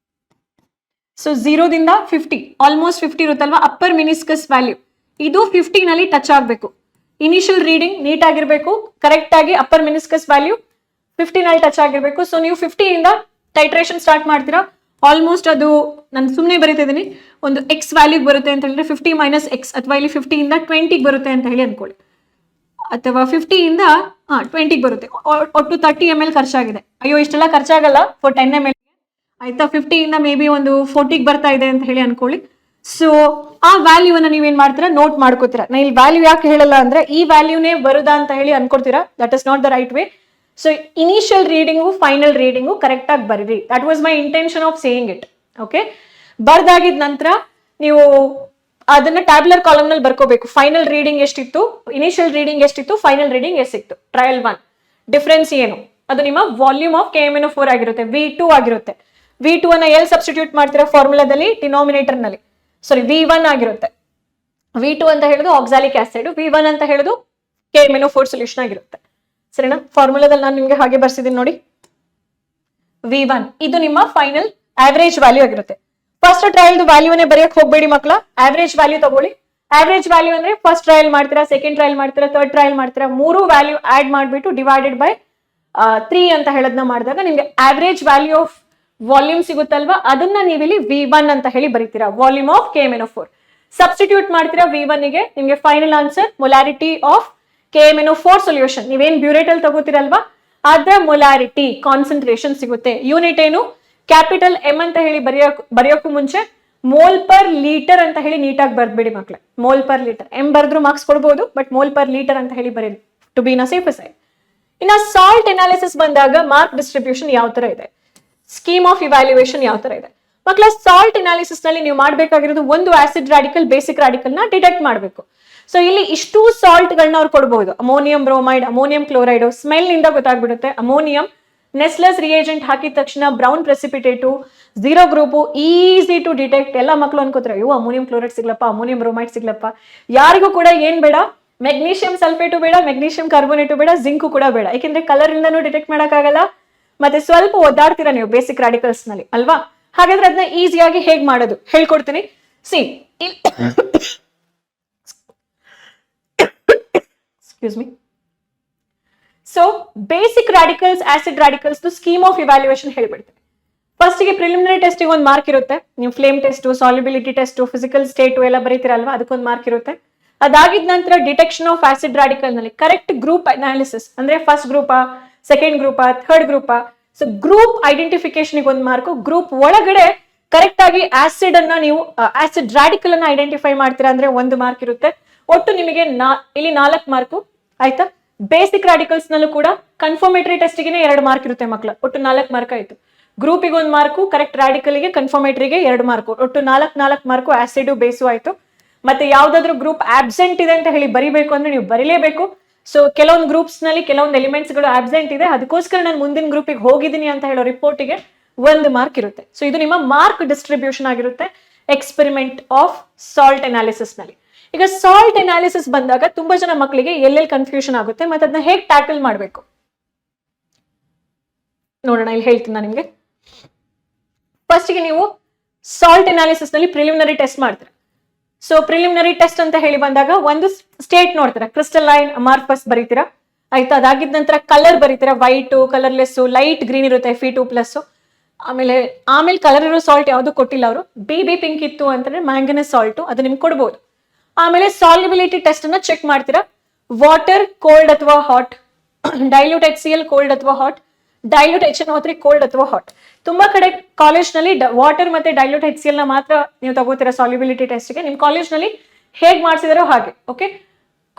0 ದಿಂದ 50 ಆಲ್ಮೋಸ್ಟ್ 50 ಇರುತ್ತಲ್ವಾ ಅಪ್ಪರ್ ಮಿನಿಸ್ಕಸ್ ವ್ಯಾಲ್ಯೂ, ಇದು 50 ನಲ್ಲಿ ಟಚ್ ಆಗ್ಬೇಕು. ಇನಿಷಿಯಲ್ ರೀಡಿಂಗ್ ನೀಟ್ ಆಗಿರ್ಬೇಕು, ಕರೆಕ್ಟ್ ಆಗಿ ಅಪ್ಪರ್ ಮಿನಿಸ್ಕಸ್ ವ್ಯಾಲ್ಯೂ 50 ನಲ್ಲಿ ಟಚ್ ಆಗಿರ್ಬೇಕು. ಸೊ ನೀವು 50 ಇಂದ ಟೈಟ್ರೇಷನ್ ಸ್ಟಾರ್ಟ್ ಮಾಡ್ತೀರಾ. ಆಲ್ಮೋಸ್ಟ್ ಅದು ನಾನು ಸುಮ್ಮನೆ ಬರೀತಿದ್ದೀನಿ, ಒಂದು ಎಕ್ಸ್ ವ್ಯಾಲ್ಯೂಗೆ ಬರುತ್ತೆ ಅಂತ ಹೇಳಿದ್ರೆ 50 ಮೈನಸ್ ಎಕ್ಸ್, ಅಥವಾ ಇಲ್ಲಿ 50 ಇಂದ 20 ಬರುತ್ತೆ ಅಂತ ಹೇಳಿ ಅನ್ಕೊಳ್ಳಿ, ಅಥವಾ 50 ಇಂದ 20 ಬರುತ್ತೆ. ಒಟ್ಟು 30 ml ಖರ್ಚಾಗಿದೆ. ಅಯ್ಯೋ ಇಷ್ಟೆಲ್ಲ ಖರ್ಚಾಗಲ್ಲ ಫಾರ್ 10 ml ಆಯ್ತಾ. 50 ಇಂದ ಮೇ ಬಿ ಒಂದು 40 ಬರ್ತಾ ಇದೆ ಅಂತ ಹೇಳಿ ಅನ್ಕೊಳ್ಳಿ. ಸೊ ಆ ವ್ಯಾಲ್ಯೂನ ನೀವೇನ್ ಮಾಡ್ತೀರಾ, ನೋಟ್ ಮಾಡ್ಕೋತೀರಾ. ನಾ ಇಲ್ಲಿ ವ್ಯಾಲ್ಯೂ ಯಾಕೆ ಹೇಳಲ್ಲ ಅಂದ್ರೆ ಈ ವ್ಯಾಲ್ಯೂನೇ ಬರುದಾ ಅಂತ ಹೇಳಿ ಅನ್ಕೊಡ್ತೀರಾ. That is not the right way. So initial reading final reading correct ಆಗಿ ಬರೀರಿ. That was my intention of saying it. Okay, ಬರ್ದಾಗಿದ ನಂತರ ನೀವು ಅದನ್ನ ಟ್ಯಾಬ್ಯುಲರ್ ಕಾಲಮ್ ನಲ್ಲಿ ಬರ್ಕೋಬೇಕು. ಫೈನಲ್ ರೀಡಿಂಗ್ ಎಷ್ಟಿತ್ತು, ಇನಿಷಿಯಲ್ ರೀಡಿಂಗ್ ಎಷ್ಟಿತ್ತು, ಫೈನಲ್ ರೀಡಿಂಗ್ ಎಷ್ಟಿತ್ತು, ಟ್ರಯಲ್ 1 ಡಿಫ್ರೆನ್ಸ್ ಏನು, ಅದು ನಿಮ್ಮ ವಾಲ್ಯೂಮ್ ಆಫ್ KMnO4 ಆಗಿರುತ್ತೆ, V2 ಆಗಿರುತ್ತೆ. V2 ಅನ್ನ ಎಲ್ಲಿ ಸಬ್ಸ್ಟಿಟ್ಯೂಟ್ ಮಾಡ್ತೀರಾ ಫಾರ್ಮುಲಾದಲ್ಲಿ, ಡಿನಾಮಿನೇಟರ್ ನಲ್ಲಿ. ಸಾರಿ, V1 ಆಗಿರುತ್ತೆ. V2 ಅಂತ ಹೇಳೋದು ಆಕ್ಸಾಲಿಕ್ ಆಸಿಡ್, V1 ಅಂತ ಹೇಳೋದು KMnO4 ಸೊಲ್ಯೂಷನ್ ಆಗಿರುತ್ತೆ. ಸರಿನಾ? ಫಾರ್ಮುಲಾದಲ್ಲಿ ನಾನು ನಿಮ್ಗೆ ಹಾಗೆ ಬರ್ಸಿದ್ದೀನಿ ನೋಡಿ. V1 ಇದು ನಿಮ್ಮ ಫೈನಲ್ ಆವರೇಜ್ ವ್ಯಾಲ್ಯೂ ಆಗಿರುತ್ತೆ. ಫಸ್ಟ್ ಟ್ರಯಲ್ ವ್ಯಾಲ್ಯೂನೇ ಬರೆಯಕ್ ಹೋಗ್ಬೇಡಿ ಮಕ್ಕಳ, ಆವರೇಜ್ ವ್ಯಾಲ್ಯೂ ತಗೊಳ್ಳಿ. ಆವರೇಜ್ ವ್ಯಾಲ್ಯೂ ಅಂದ್ರೆ ಫಸ್ಟ್ ಟ್ರಯಲ್ ಮಾಡ್ತೀರಾ, ಸೆಕೆಂಡ್ ಟ್ರಯಲ್ ಮಾಡ್ತೀರಾ, ಥರ್ಡ್ ಟ್ರಯಲ್ ಮಾಡ್ತೀರಾ, 3 ವ್ಯಾಲ್ಯೂ ಆಡ್ ಮಾಡ್ಬಿಟ್ಟು ಡಿವೈಡೆಡ್ ಬೈ 3 ಅಂತ ಹೇಳೋದನ್ನ ಮಾಡಿದಾಗ ನಿಮ್ಗೆ ಆವರೇಜ್ ವ್ಯಾಲ್ಯೂ ಆಫ್ ವಾಲ್ಯೂಮ್ ಸಿಗುತ್ತಲ್ವಾ, ಅದನ್ನ ನೀವಿಲ್ಲಿ V1 ಅಂತ ಹೇಳಿ ಬರೀತೀರಾ, ವಾಲ್ಯೂಮ್ ಆಫ್ KMnO4. ಸಬ್ಸ್ಟಿಟ್ಯೂಟ್ ಮಾಡ್ತೀರಾ V1 ಗೆ, ನಿಮ್ಗೆ final answer molarity of KMnO4 solution. ನೀವೇನ್ ಬ್ಯೂರೇಟ್ ಅಲ್ಲಿ ತಗೋತೀರಲ್ವಾ ಅದರ ಮೊಲಾರಿಟಿ ಕಾನ್ಸಂಟ್ರೇಷನ್ ಸಿಗುತ್ತೆ. ಯೂನಿಟ್ ಏನು, ಕ್ಯಾಪಿಟಲ್ M ಅಂತ ಹೇಳಿ ಬರೆಯೋಕ್ಕೂ ಮುಂಚೆ ಮೋಲ್ ಪರ್ ಲೀಟರ್ ಅಂತ ಹೇಳಿ ನೀಟಾಗಿ ಬರ್ದ್ಬಿಡಿ ಮಕ್ಳೆ. ಮೋಲ್ ಪರ್ ಲೀಟರ್, M ಬರೆದ್ರು ಮಾರ್ಕ್ಸ್ ಕೊಡ್ಬೋದು, ಬಟ್ ಮೋಲ್ ಪರ್ ಲೀಟರ್ ಅಂತ ಹೇಳಿ ಬರೀರಿ to be in a safe side. ಇನ್ನ ಸಾಲ್ಟ್ ಅನಾಲಿಸಿಸ್ ಬಂದಾಗ ಮಾರ್ಕ್ ಡಿಸ್ಟ್ರಿಬ್ಯೂಷನ್ ಯಾವ ತರ ಇದೆ, ಸ್ಕೀಮ್ ಆಫ್ ಇವ್ಯಾಲ್ಯೂಯೇಷನ್ ಯಾವ ತರ ಇದೆ ಮಕ್ಕಳ. ಸಾಲ್ಟ್ ಅನಾಲಿಸಿಸ್ ನಲ್ಲಿ ನೀವು ಮಾಡಬೇಕಾಗಿರೋದು ಒಂದು ಆಸಿಡ್ ರಾಡಿಕಲ್, ಬೇಸಿಕ್ ರಾಡಿಕಲ್ ನ ಡಿಟೆಕ್ಟ್ ಮಾಡಬೇಕು. ಸೊ ಇಲ್ಲಿ ಇಷ್ಟು ಸಾಲ್ಟ್ ಗಳನ್ನ ಅವ್ರು ಕೊಡಬಹುದು, ammonium bromide, ammonium chloride, smell ನಿಂದ ಗೊತ್ತಾಗ್ಬಿಡುತ್ತೆ. ಅಮೋನಿಯಂ ನೆಸ್ಲೆಸ್ ರಿಯೇಜೆಂಟ್ ಹಾಕಿದ ತಕ್ಷಣ brown precipitate, 0 group, easy to detect. ಎಲ್ಲ ಮಕ್ಕಳು ಅನ್ಕೋತಾರೆ ಅಯ್ಯೋ ಅಮೋನಿಯಂ ಕ್ಲೋರೈಡ್ ಸಿಗ್ಲಪ್ಪ, ಅಮೋನಿಯಂ ಬ್ರೋಮೈಡ್ ಸಿಗ್ಲಪ್ಪ. ಯಾರಿಗೂ ಕೂಡ ಏನ್ ಬೇಡ, ಮೆಗ್ನೀಷಿಯಂ ಸಲ್ಫೇಟು ಬೇಡ, ಮೆಗ್ನೀಷಿಯಂ ಕಾರ್ಬೋನೇಟು ಬೇಡ, ಜಿಂಕು ಕೂಡ ಬೇಡ. ಯಾಕೆಂದ್ರೆ ಕಲರ್ ಇಂದನೂ ಡಿಟೆಕ್ಟ್ ಮಾಡಕ್ಕಾಗಲ್ಲ, ಮತ್ತೆ ಸ್ವಲ್ಪ ಒದ್ದಾಡ್ತೀರಾ ನೀವು ಬೇಸಿಕ್ ರಾಡಿಕಲ್ಸ್ ನಲ್ಲಿ ಅಲ್ವಾ. ಹಾಗಾದ್ರೆ ಅದನ್ನ ಈಸಿಯಾಗಿ ಹೇಗ್ ಮಾಡೋದು ಹೇಳ್ಕೊಡ್ತೀನಿ. ಸಿ excuse me. So basic radicals, acid radicals ದು ಸ್ಕೀಮ್ ಆಫ್ ಇವ್ಯಾಲ್ಯೂಯೇಷನ್ ಹೇಳ್ಬಿಡ್ತೀನಿ. ಫಸ್ಟ್ ಗೆ ಪ್ರಿಲಿಮಿನರಿ ಟೆಸ್ಟ್ ಗೆ ಒಂದು ಮಾರ್ಕ್ ಇರುತ್ತೆ. ನೀವು flame test, solubility test, physical state ಎಲ್ಲ ಬರೀತೀರಲ್ವಾ, ಅದಕ್ಕೊಂದು ಮಾರ್ಕ್ ಇರುತ್ತೆ. ಅದಾಗಿದ ನಂತರ ಡಿಟೆಕ್ಷನ್ ಆಫ್ ಆಸಿಡ್ ರಾಡಿಕಲ್ ನಲ್ಲಿ ಕರೆಕ್ಟ್ ಗ್ರೂಪ್ ಅನಾಲಿಸಿಸ್, ಅಂದ್ರೆ ಫಸ್ಟ್ ಗ್ರೂಪಾ, ಸೆಕೆಂಡ್ ಗ್ರೂಪಾ, ಥರ್ಡ್ ಗ್ರೂಪಾ. ಸೊ ಗ್ರೂಪ್ ಐಡೆಂಟಿಫಿಕೇಶನ್ ಒಂದು ಮಾರ್ಕು, ಗ್ರೂಪ್ ಒಳಗಡೆ ಕರೆಕ್ಟ್ ಆಗಿ ಆಸಿಡ್ ಅನ್ನ ನೀವು ಆಸಿಡ್ ರಾಡಿಕಲ್ ಅನ್ನ ಐಡೆಂಟಿಫೈ ಮಾಡ್ತೀರಾ ಅಂದ್ರೆ 1 ಮಾರ್ಕ್ ಇರುತ್ತೆ. ಒಟ್ಟು ನಿಮಗೆ ಇಲ್ಲಿ 4 ಮಾರ್ಕು ಆಯ್ತಾ. ಬೇಸಿಕ್ ರಾಡಿಕಲ್ಸ್ ನಲ್ಲೂ ಕೂಡ ಕನ್ಫರ್ಮೇಟರಿ ಟೆಸ್ಟ್ ಗೆ 2 ಮಾರ್ಕ್ ಇರುತ್ತೆ ಮಕ್ಕಳ, ಒಟ್ಟು 4 ಮಾರ್ಕ್ ಆಯ್ತು. ಗ್ರೂಪಿಗೆ 1 ಮಾರ್ಕು, ಕರೆಕ್ಟ್ ರಾಡಿಕಲ್ ಗೆ ಕನ್ಫರ್ಮೇಟರಿಗೆ 2 ಮಾರ್ಕು, ಒಟ್ಟು 4 ಮಾರ್ಕು ಆಸಿಡ್ ಬೇಸು ಆಯ್ತು. ಮತ್ತೆ ಯಾವ್ದಾದ್ರು ಗ್ರೂಪ್ ಆಬ್ಸೆಂಟ್ ಇದೆ ಅಂತ ಹೇಳಿ ಬರಿಬೇಕು ಅಂದ್ರೆ ನೀವು ಬರೀಲೇಬೇಕು. ಸೊ ಕೆಲವೊಂದು ಗ್ರೂಪ್ಸ್ ನಲ್ಲಿ ಕೆಲವೊಂದು ಎಲಿಮೆಂಟ್ಸ್ ಗಳು ಆಬ್ಸೆಂಟ್ ಇದೆ, ಅದಕ್ಕೋಸ್ಕರ ನಾನು ಮುಂದಿನ ಗ್ರೂಪಿಗೆ ಹೋಗಿದ್ದೀನಿ ಅಂತ ಹೇಳೋ ರಿಪೋರ್ಟಿಗೆ 1 ಮಾರ್ಕ್ ಇರುತ್ತೆ. ಸೊ ಇದು ನಿಮ್ಮ ಮಾರ್ಕ್ ಡಿಸ್ಟ್ರಿಬ್ಯೂಷನ್ ಆಗಿರುತ್ತೆ ಎಕ್ಸ್ಪೆರಿಮೆಂಟ್ ಆಫ್ ಸಾಲ್ಟ್ ಅನಾಲಿಸಿಸ್ ನಲ್ಲಿ. ಈಗ ಸಾಲ್ಟ್ ಅನಾಲಿಸಿಸ್ ಬಂದಾಗ ತುಂಬಾ ಜನ ಮಕ್ಕಳಿಗೆ ಎಲ್ಲೆಲ್ಲಿ ಕನ್ಫ್ಯೂಷನ್ ಆಗುತ್ತೆ ಮತ್ತೆ ಅದನ್ನ ಹೇಗೆ ಟ್ಯಾಕಲ್ ಮಾಡಬೇಕು ನೋಡೋಣ. ಇಲ್ಲಿ ಹೇಳ್ತೀನಿ ನಾನು ನಿಮ್ಗೆ. ಫಸ್ಟ್ ಗೆ ನೀವು ಸಾಲ್ಟ್ ಅನಾಲಿಸಿಸ್ ನಲ್ಲಿ ಪ್ರಿಲಿಮಿನರಿ ಟೆಸ್ಟ್ ಮಾಡ್ತೀರಾ. ಸೊ ಪ್ರಿಲಿಮಿನರಿ ಟೆಸ್ಟ್ ಅಂತ ಹೇಳಿ ಬಂದಾಗ ಒಂದು ಸ್ಟೇಟ್ ನೋಡ್ತೀರಾ, ಕ್ರಿಸ್ಟಲೈನ್, ಅಮಾರ್ಫಸ್ ಬರೀತೀರಾ ಆಯ್ತಾ. ಅದಾಗಿದ ನಂತರ ಕಲರ್ ಬರೀತೀರಾ, ವೈಟ್, ಕಲರ್ಲೆಸ್, ಲೈಟ್ ಗ್ರೀನ್ ಇರುತ್ತೆ Fe2+. ಆಮೇಲೆ ಕಲರ್ ಇರೋ ಸಾಲ್ಟ್ ಯಾವುದು ಕೊಟ್ಟಿಲ್ಲ ಅವರು, BB ಪಿಂಕ್ ಇತ್ತು ಅಂತಂದ್ರೆ ಮ್ಯಾಂಗನೀಸ್ ಸಾಲ್ಟ್, ಅದು ನಿಮ್ಗೆ ಕೊಡ್ಬೋದು. ಆಮೇಲೆ ಸಾಲ್ಯುಬಿಲಿಟಿ ಟೆಸ್ಟ್ ಅನ್ನ ಚೆಕ್ ಮಾಡ್ತೀರಾ, ವಾಟರ್ ಕೋಲ್ಡ್ ಅಥವಾ ಹಾಟ್, ಡೈಲ್ಯೂಟ್ HCl ಕೋಲ್ಡ್ ಅಥವಾ ಹಾಟ್, ಡೈಲ್ಯೂಟ್ HNO3 ಕೋಲ್ಡ್ ಅಥವಾ ಹಾಟ್. ತುಂಬಾ ಕಡೆ ಕಾಲೇಜ್ ನಲ್ಲಿ ವಾಟರ್ ಮತ್ತೆ ಡೈಲ್ಯೂಟ್ HCl ನ ಮಾತ್ರ ನೀವು ತಗೋತೀರಾ ಸಾಲ್ಯುಬಿಲಿಟಿ ಟೆಸ್ಟ್ ಗೆ. ನಿಮ್ ಕಾಲೇಜ್ ನಲ್ಲಿ ಹೇಗ್ ಮಾಡ್ಸಿದಾರೋ ಹಾಗೆ. ಓಕೆ,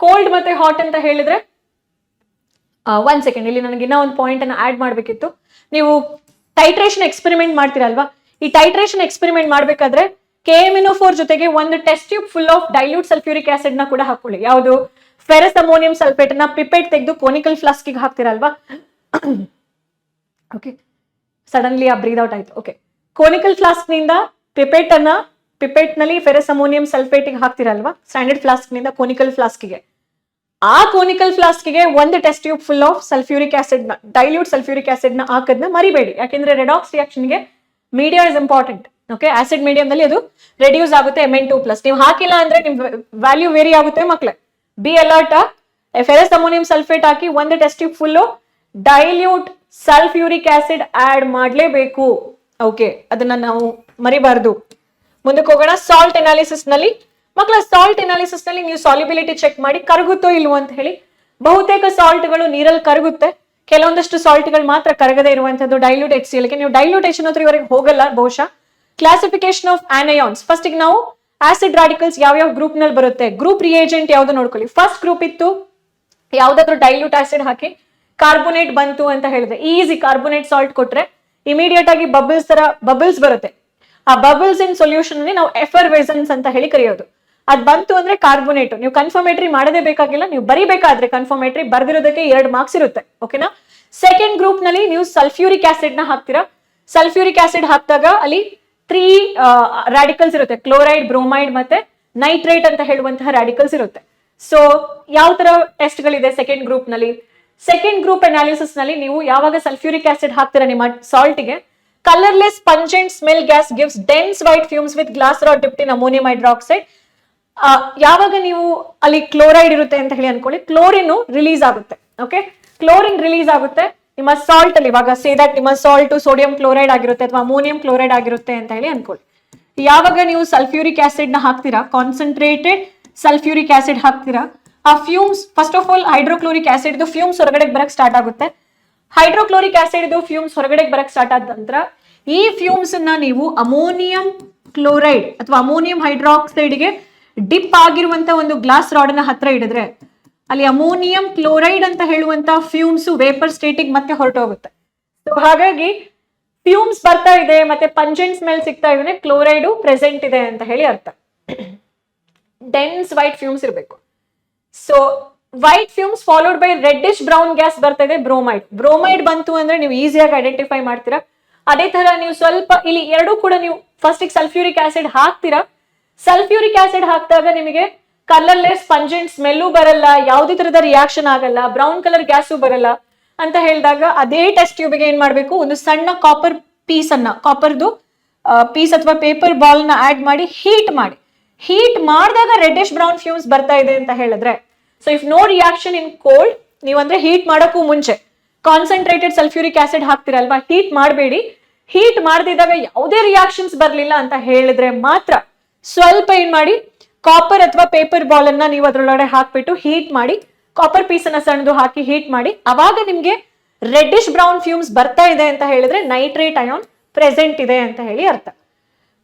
ಕೋಲ್ಡ್ ಮತ್ತೆ ಹಾಟ್ ಅಂತ ಹೇಳಿದ್ರೆ 1 ಸೆಕೆಂಡ್, ಇಲ್ಲಿ ನನಗೆ ಇನ್ನೂ ಒಂದು ಪಾಯಿಂಟ್ ಅನ್ನ ಆಡ್ ಮಾಡ್ಬೇಕಿತ್ತು. ನೀವು ಟೈಟ್ರೇಷನ್ ಎಕ್ಸ್ಪೆರಿಮೆಂಟ್ ಮಾಡ್ತೀರಲ್ವಾ, ಈ ಟೈಟ್ರೇಷನ್ ಎಕ್ಸ್ಪೆರಿಮೆಂಟ್ ಮಾಡ್ಬೇಕಾದ್ರೆ KMnO4 ಜೊತೆಗೆ ಒಂದು test tube full of dilute sulphuric acid ನ ಕೂಡ ಹಾಕೊಳ್ಳಿ. ಯಾವುದು, ಫೆರಸ್ ಅಮೋನಿಯಂ ಸಲ್ಫೇಟ್ ನ ಪಿಪೆಟ್ ತೆಗೆದು ಕೋನಿಕಲ್ ಫ್ಲಾಸ್ಕ್ ಗೆ ಹಾಕ್ತಿರಲ್ವಾ. ಓಕೆ, ಸಡನ್ಲಿ ಆ ಬ್ರೀದ್ ಔಟ್ ಆಯ್ತು. ಓಕೆ, ಕೋನಿಕಲ್ ಫ್ಲಾಸ್ಕ್ ನಿಂದ ಪಿಪೆಟ್ ನಲ್ಲಿ ಫೆರಸ್ ಅಮೋನಿಯಂ ಸಲ್ಫೇಟ್ ಗೆ ಹಾಕ್ತಿರಲ್ವಾ, ಸ್ಟ್ಯಾಂಡರ್ಡ್ ಫ್ಲಾಸ್ಕ್ ನಿಂದ ಕೋನಿಕಲ್ ಫ್ಲಾಸ್ಕ್ ಗೆ. ಆ ಕೋನಿಕಲ್ ಫ್ಲಾಸ್ಕ್ ಗೆ ಒಂದು test tube full of sulphuric acid ನ, ಡೈಲ್ಯೂಟ್ ಸಲ್ಫ್ಯೂರಿಕ್ ಆಸಿಡ್ ನ ಹಾಕದ್ನ ಮರಿಬೇಡಿ. ಯಾಕೆಂದ್ರೆ ರೆಡಾಕ್ಸ್ ರಿಯಾಕ್ಷನ್ ಗೆ media is important. Okay, acid ಮೀಡಿಯಂನಲ್ಲಿ ಅದು ರೆಡ್ಯೂಸ್ ಆಗುತ್ತೆ Mn2+. ನೀವು ಹಾಕಿಲ್ಲ ಅಂದ್ರೆ ನಿಮ್ ವ್ಯಾಲ್ಯೂ ವೇರಿ ಆಗುತ್ತೆ ಮಕ್ಳೆ. Be alert. Ferrous ammonium sulphate ಹಾಕಿ ಒಂದು test tube full dilute sulphuric acid add ಮಾಡ್ಲೇಬೇಕು. ಓಕೆ, ಅದನ್ನ ನಾವು ಮರಿಬಾರ್ದು. ಮುಂದಕ್ಕೆ ಹೋಗೋಣ. ಸಾಲ್ಟ್ ಅನಾಲಿಸಿಸ್ ನಲ್ಲಿ ಮಕ್ಕಳ, ಸಾಲ್ಟ್ ಅನಾಲಿಸಿಸ್ ನಲ್ಲಿ ನೀವು ಸಾಲ್ಯುಬಿಲಿಟಿ ಚೆಕ್ ಮಾಡಿ ಕರಗುತ್ತೋ ಇಲ್ವೋ ಅಂತ ಹೇಳಿ. ಬಹುತೇಕ ಸಾಲ್ಟ್ಗಳು ನೀರಲ್ಲಿ ಕರಗುತ್ತೆ, ಕೆಲವೊಂದಷ್ಟು ಸಾಲ್ಟ್ಗಳು ಮಾತ್ರ ಕರಗದೆ ಇರುವಂತದ್ದು ಡೈಲ್ಯೂಟ್ HCl ಗೆ. ನೀವು ಡೈಲ್ಯೂಟ್ HNO3 ವರೆಗೆ ಹೋಗಲ್ಲ ಬಹುಶಃ. ಕ್ಲಾಸಿಫಿಕೇಶನ್ ಆಫ್ ಆನಯಾನ್ಸ್, ಫಸ್ಟ್ ಗೆ ನಾವು ಆಸಿಡ್ ರಾಡಿಕಲ್ಸ್ ಯಾವ ಗ್ರೂಪ್ ನಲ್ಲಿ ಬರುತ್ತೆ, ಗ್ರೂಪ್ ರಿಯೇಜೆಂಟ್ ಯಾವ್ದು ನೋಡ್ಕೊಳ್ಳಿ. ಫಸ್ಟ್ ಗ್ರೂಪ್ ಇತ್ತು, ಯಾವ್ದಾದ್ರು ಡೈಲ್ಯೂಟ್ ಆಸಿಡ್ ಹಾಕಿ ಕಾರ್ಬೋನೇಟ್ ಬಂತು ಅಂತ ಹೇಳಿದ್ರೆ, ಈಸಿ ಕಾರ್ಬೋನೇಟ್ ಸಾಲ್ಟ್ ಕೊಟ್ರೆ ಇಮಿಡಿಯೇಟ್ ಆಗಿ ಬಬಲ್ಸ್ ಬರುತ್ತೆ. ಆ ಬಬಲ್ಸ್ ಇನ್ ಸೊಲ್ಯೂಷನ್ ನಾವು ಎಫರ್ವೆಸನ್ಸ್ ಅಂತ ಹೇಳಿ ಕರೆಯೋದು. ಅದ್ ಬಂತು ಅಂದ್ರೆ ಕಾರ್ಬೋನೇಟ್. ನೀವು ಕನ್ಫರ್ಮೇಟರಿ ಮಾಡದೇ ಬೇಕಾಗಿಲ್ಲ, ನೀವು ಬರಿಬೇಕಾದ್ರೆ ಕನ್ಫರ್ಮೇಟರಿ ಬರ್ದಿರೋದಕ್ಕೆ 2 ಮಾರ್ಕ್ಸ್ ಇರುತ್ತೆ. ಓಕೆನಾ. ಸೆಕೆಂಡ್ ಗ್ರೂಪ್ ನಲ್ಲಿ ನೀವು ಸಲ್ಫ್ಯೂರಿಕ್ ಆಸಿಡ್ ನ ಹಾಕ್ತೀರಾ. ಸಲ್ಫ್ಯೂರಿಕ್ ಆಸಿಡ್ ಹಾಕಿದಾಗ ಅಲ್ಲಿ 3 ರಾಡಿಕಲ್ಸ್ ಇರುತ್ತೆ, ಕ್ಲೋರೈಡ್, ಬ್ರೋಮೈಡ್ ಮತ್ತೆ ನೈಟ್ರೇಟ್ ಅಂತ ಹೇಳುವಂತಹ ರಾಡಿಕಲ್ಸ್ ಇರುತ್ತೆ. ಸೊ ಯಾವ ತರ ಟೆಸ್ಟ್ ಗಳಿದೆ ಸೆಕೆಂಡ್ ಗ್ರೂಪ್ ನಲ್ಲಿ? ಸೆಕೆಂಡ್ ಗ್ರೂಪ್ ಅನಾಲಿಸಿಸ್ ನಲ್ಲಿ ನೀವು ಯಾವಾಗ ಸಲ್ಫ್ಯೂರಿಕ್ ಆಸಿಡ್ ಹಾಕ್ತೀರಾ ನಿಮ್ಮ ಸಾಲ್ಟ್ ಗೆ, colourless pungent smell gas gives dense white fumes with glass rod dipped in ammonium hydroxide. ಯಾವಾಗ ನೀವು ಅಲ್ಲಿ ಕ್ಲೋರೈಡ್ ಇರುತ್ತೆ ಅಂತ ಹೇಳಿ ಅನ್ಕೊಳ್ಳಿ, ಕ್ಲೋರಿನ್ ರಿಲೀಸ್ ಆಗುತ್ತೆ. ಓಕೆ, ಕ್ಲೋರಿನ್ ರಿಲೀಸ್ ಆಗುತ್ತೆ ನಿಮ್ಮ ಸಾಲ್ಟ್ ಅಲ್ಲಿ. ಇವಾಗ ಸೇ ದಟ್ ನಿಮ್ಮ ಸಾಲ್ಟ್ ಸೋಡಿಯಂ ಕ್ಲೋರೈಡ್ ಆಗಿರುತ್ತೆ ಅಥವಾ ಅಮೋನಿಯಂ ಕ್ಲೋರೈಡ್ ಆಗಿರುತ್ತೆ ಅಂತ ಹೇಳಿ ಅನ್ಕೊಳ್ಳಿ. ಯಾವಾಗ ನೀವು ಸಲ್ಫ್ಯೂರಿಕ್ ಆಸಿಡ್ ನ ಹಾಕ್ತೀರಾ, ಕಾನ್ಸಂಟ್ರೇಟೆಡ್ ಸಲ್ಫ್ಯೂರಿಕ್ ಆಸಿಡ್ ಹಾಕ್ತೀರಾ, ಆ fumes first of all hydrochloric acid ಇದು ಫ್ಯೂಮ್ಸ್ ಹೊರಗಡೆ ಬರಕ್ ಸ್ಟಾರ್ಟ್ ಆಗುತ್ತೆ. ಹೈಡ್ರೋಕ್ಲೋರಿಕ್ ಆಸಿಡ್ ಇದು ಫ್ಯೂಮ್ಸ್ ಹೊರಗಡೆ ಬರಕ್ ಸ್ಟಾರ್ಟ್ ಆದ ನಂತರ ಈ ಫ್ಯೂಮ್ಸ್ ಅನ್ನ ನೀವು ಅಮೋನಿಯಂ ಕ್ಲೋರೈಡ್ ಅಥವಾ ಅಮೋನಿಯಂ ಹೈಡ್ರಾಕ್ಸೈಡ್ ಗೆ ಡಿಪ್ ಆಗಿರುವಂತ ಒಂದು ಗ್ಲಾಸ್ ರಾಡ್ ನ ಹತ್ರ ಹಿಡಿದ್ರೆ ಅಲ್ಲಿ ಅಮೋನಿಯಂ ಕ್ಲೋರೈಡ್ ಅಂತ ಹೇಳುವಂತ ಫ್ಯೂಮ್ಸ್ ವೇಪರ್ ಸ್ಟೇಟಿಗೆ ಮತ್ತೆ ಹೊರಟೋಗುತ್ತೆ. ಸೊ ಹಾಗಾಗಿ ಫ್ಯೂಮ್ಸ್ ಬರ್ತಾ ಇದೆ ಮತ್ತೆ ಪಂಜೆಂಟ್ ಸ್ಮೆಲ್ ಸಿಗ್ತಾ ಇದೆ, ಕ್ಲೋರೈಡ್ ಪ್ರೆಸೆಂಟ್ ಇದೆ ಅಂತ ಹೇಳಿ ಅರ್ಥ. ಡೆನ್ಸ್ ವೈಟ್ ಫ್ಯೂಮ್ಸ್ ಇರಬೇಕು. So white fumes followed by reddish brown gas ಬರ್ತಾ ಇದೆ, ಬ್ರೋಮೈಡ್ ಬಂತು ಅಂದ್ರೆ ನೀವು ಈಸಿಯಾಗಿ ಐಡೆಂಟಿಫೈ ಮಾಡ್ತೀರಾ. ಅದೇ ತರ ನೀವು ಸ್ವಲ್ಪ ಇಲ್ಲಿ ಎರಡೂ ಕೂಡ ನೀವು ಫಸ್ಟ್ ಸಲ್ಫ್ಯೂರಿಕ್ ಆಸಿಡ್ ಹಾಕ್ತೀರಾ. ಸಲ್ಫ್ಯೂರಿಕ್ ಆಸಿಡ್ ಹಾಕಿದಾಗ ನಿಮಗೆ ಕಲರ್ಲೆಸ್ ಪಂಜೆಂಟ್ ಸ್ಮೆಲ್ಲು ಬರಲ್ಲ, ಯಾವುದೇ ತರದ ರಿಯಾಕ್ಷನ್ ಆಗಲ್ಲ, ಬ್ರೌನ್ ಕಲರ್ ಗ್ಯಾಸು ಬರಲ್ಲ ಅಂತ ಹೇಳಿದಾಗ ಅದೇ ಟೆಸ್ಟ್ ಟ್ಯೂಬ್ಗೆ ಏನ್ ಮಾಡ್ಬೇಕು, ಒಂದು ಸಣ್ಣ ಕಾಪರ್ ಕಾಪರ್ದು ಪೀಸ್ ಅಥವಾ ಪೇಪರ್ ಬಾಲ್ ನ ಆಡ್ ಮಾಡಿ ಹೀಟ್ ಮಾಡಿದಾಗ ರೆಡ್ಡಿಶ್ ಬ್ರೌನ್ ಫ್ಯೂಮ್ಸ್ ಬರ್ತಾ ಇದೆ ಅಂತ ಹೇಳಿದ್ರೆ, so if no reaction in cold, ನೀವಂದ್ರೆ ಹೀಟ್ ಮಾಡೋಕ್ಕೂ ಮುಂಚೆ ಕಾನ್ಸಂಟ್ರೇಟೆಡ್ ಸಲ್ಫ್ಯೂರಿಕ್ ಆಸಿಡ್ ಹಾಕ್ತಿರಲ್ವಾ, ಹೀಟ್ ಮಾಡಬೇಡಿ. ಹೀಟ್ ಮಾಡದಿದ್ದಾಗ ಯಾವುದೇ ರಿಯಾಕ್ಷನ್ಸ್ ಬರ್ಲಿಲ್ಲ ಅಂತ ಹೇಳಿದ್ರೆ ಮಾತ್ರ ಸ್ವಲ್ಪ ಏನ್ ಮಾಡಿ, ಕಾಪರ್ ಅಥವಾ ಪೇಪರ್ ಬಾಲ್ ಅನ್ನ ನೀವು ಅದ್ರೊಳಗಡೆ ಹಾಕ್ಬಿಟ್ಟು ಹೀಟ್ ಮಾಡಿ, ಕಾಪರ್ ಪೀಸ್ ಅನ್ನ ಸಣ್ಣದು ಹಾಕಿ ಹೀಟ್ ಮಾಡಿ, ಅವಾಗ ನಿಮ್ಗೆ ರೆಡ್ಡಿಶ್ ಬ್ರೌನ್ ಫ್ಯೂಮ್ಸ್ ಬರ್ತಾ ಇದೆ ಅಂತ ಹೇಳಿದ್ರೆ ನೈಟ್ರೇಟ್ ಅಯಾನ್ ಪ್ರೆಸೆಂಟ್ ಇದೆ ಅಂತ ಹೇಳಿ ಅರ್ಥ.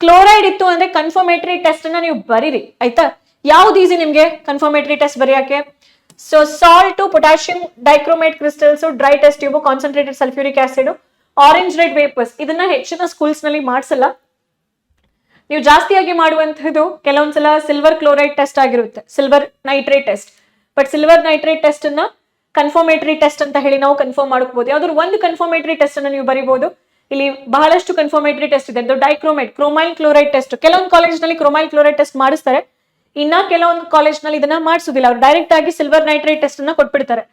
ಕ್ಲೋರೈಡ್ ಇತ್ತು ಅಂದ್ರೆ ಕನ್ಫರ್ಮೇಟರಿ ಟೆಸ್ಟ್ ಅನ್ನ ನೀವು ಬರೀರಿ ಆಯ್ತಾ. ಯಾವ್ದು ಈಸಿ ನಿಮ್ಗೆ ಕನ್ಫರ್ಮೇಟರಿ ಟೆಸ್ಟ್ ಬರೆಯಕ್ಕೆ? So salt, potassium dichromate crystals, dry test tube, concentrated sulphuric acid, orange red vapours. ಇದನ್ನ ಹೆಚ್ಚಿನ ಸ್ಕೂಲ್ಸ್ ನಲ್ಲಿ ಮಾಡಿಸಲ್ಲ. ನೀವು ಜಾಸ್ತಿಯಾಗಿ ಮಾಡುವಂತದ್ದು ಕೆಲವೊಂದ್ಸಲ ಸಿಲ್ವರ್ ಕ್ಲೋರೈಡ್ ಟೆಸ್ಟ್ ಆಗಿರುತ್ತೆ, silver nitrate test. But silver nitrate test ಅನ್ನ ಕನ್ಫರ್ಮೇಟರಿ ಟೆಸ್ಟ್ ಅಂತ ಹೇಳಿ ನಾವು ಕನ್ಫರ್ಮ್ ಮಾಡಬಹುದು. ಯಾವ್ದಾದ್ರು ಒಂದು ಕನ್ಫರ್ಮೇಟರಿ ಟೆಸ್ಟ್ ಅನ್ನ ನೀವು ಬರೀಬಹುದು. ಇಲ್ಲಿ ಬಹಳಷ್ಟು ಕನ್ಫರ್ಮೇಟರಿ ಟೆಸ್ಟ್ ಇದೆ. Dichromate, chromyl chloride test. ಕೆಲವೊಂದು ಕಾಲೇಜ್ ನಲ್ಲಿ ಕ್ರೋಮೈಲ್ ಕ್ಲೋರೈಡ್ ಟೆಸ್ಟ್ ಮಾಡಿಸ್ತಾರೆ, ಇನ್ನ ಕೆಲವೊಂದು ಕಾಲೇಜ್ ನಲ್ಲಿ ಇದನ್ನ ಮಾಡಿಸುದಿಲ್ಲ. ಅವ್ರು ಡೈರೆಕ್ಟ್ ಆಗಿ ಸಿಲ್ವರ್ ನೈಟ್ರೇಟ್ ಟೆಸ್ಟ್ ಅನ್ನ ಕೊಟ್ಬಿಡ್ತಾರೆ.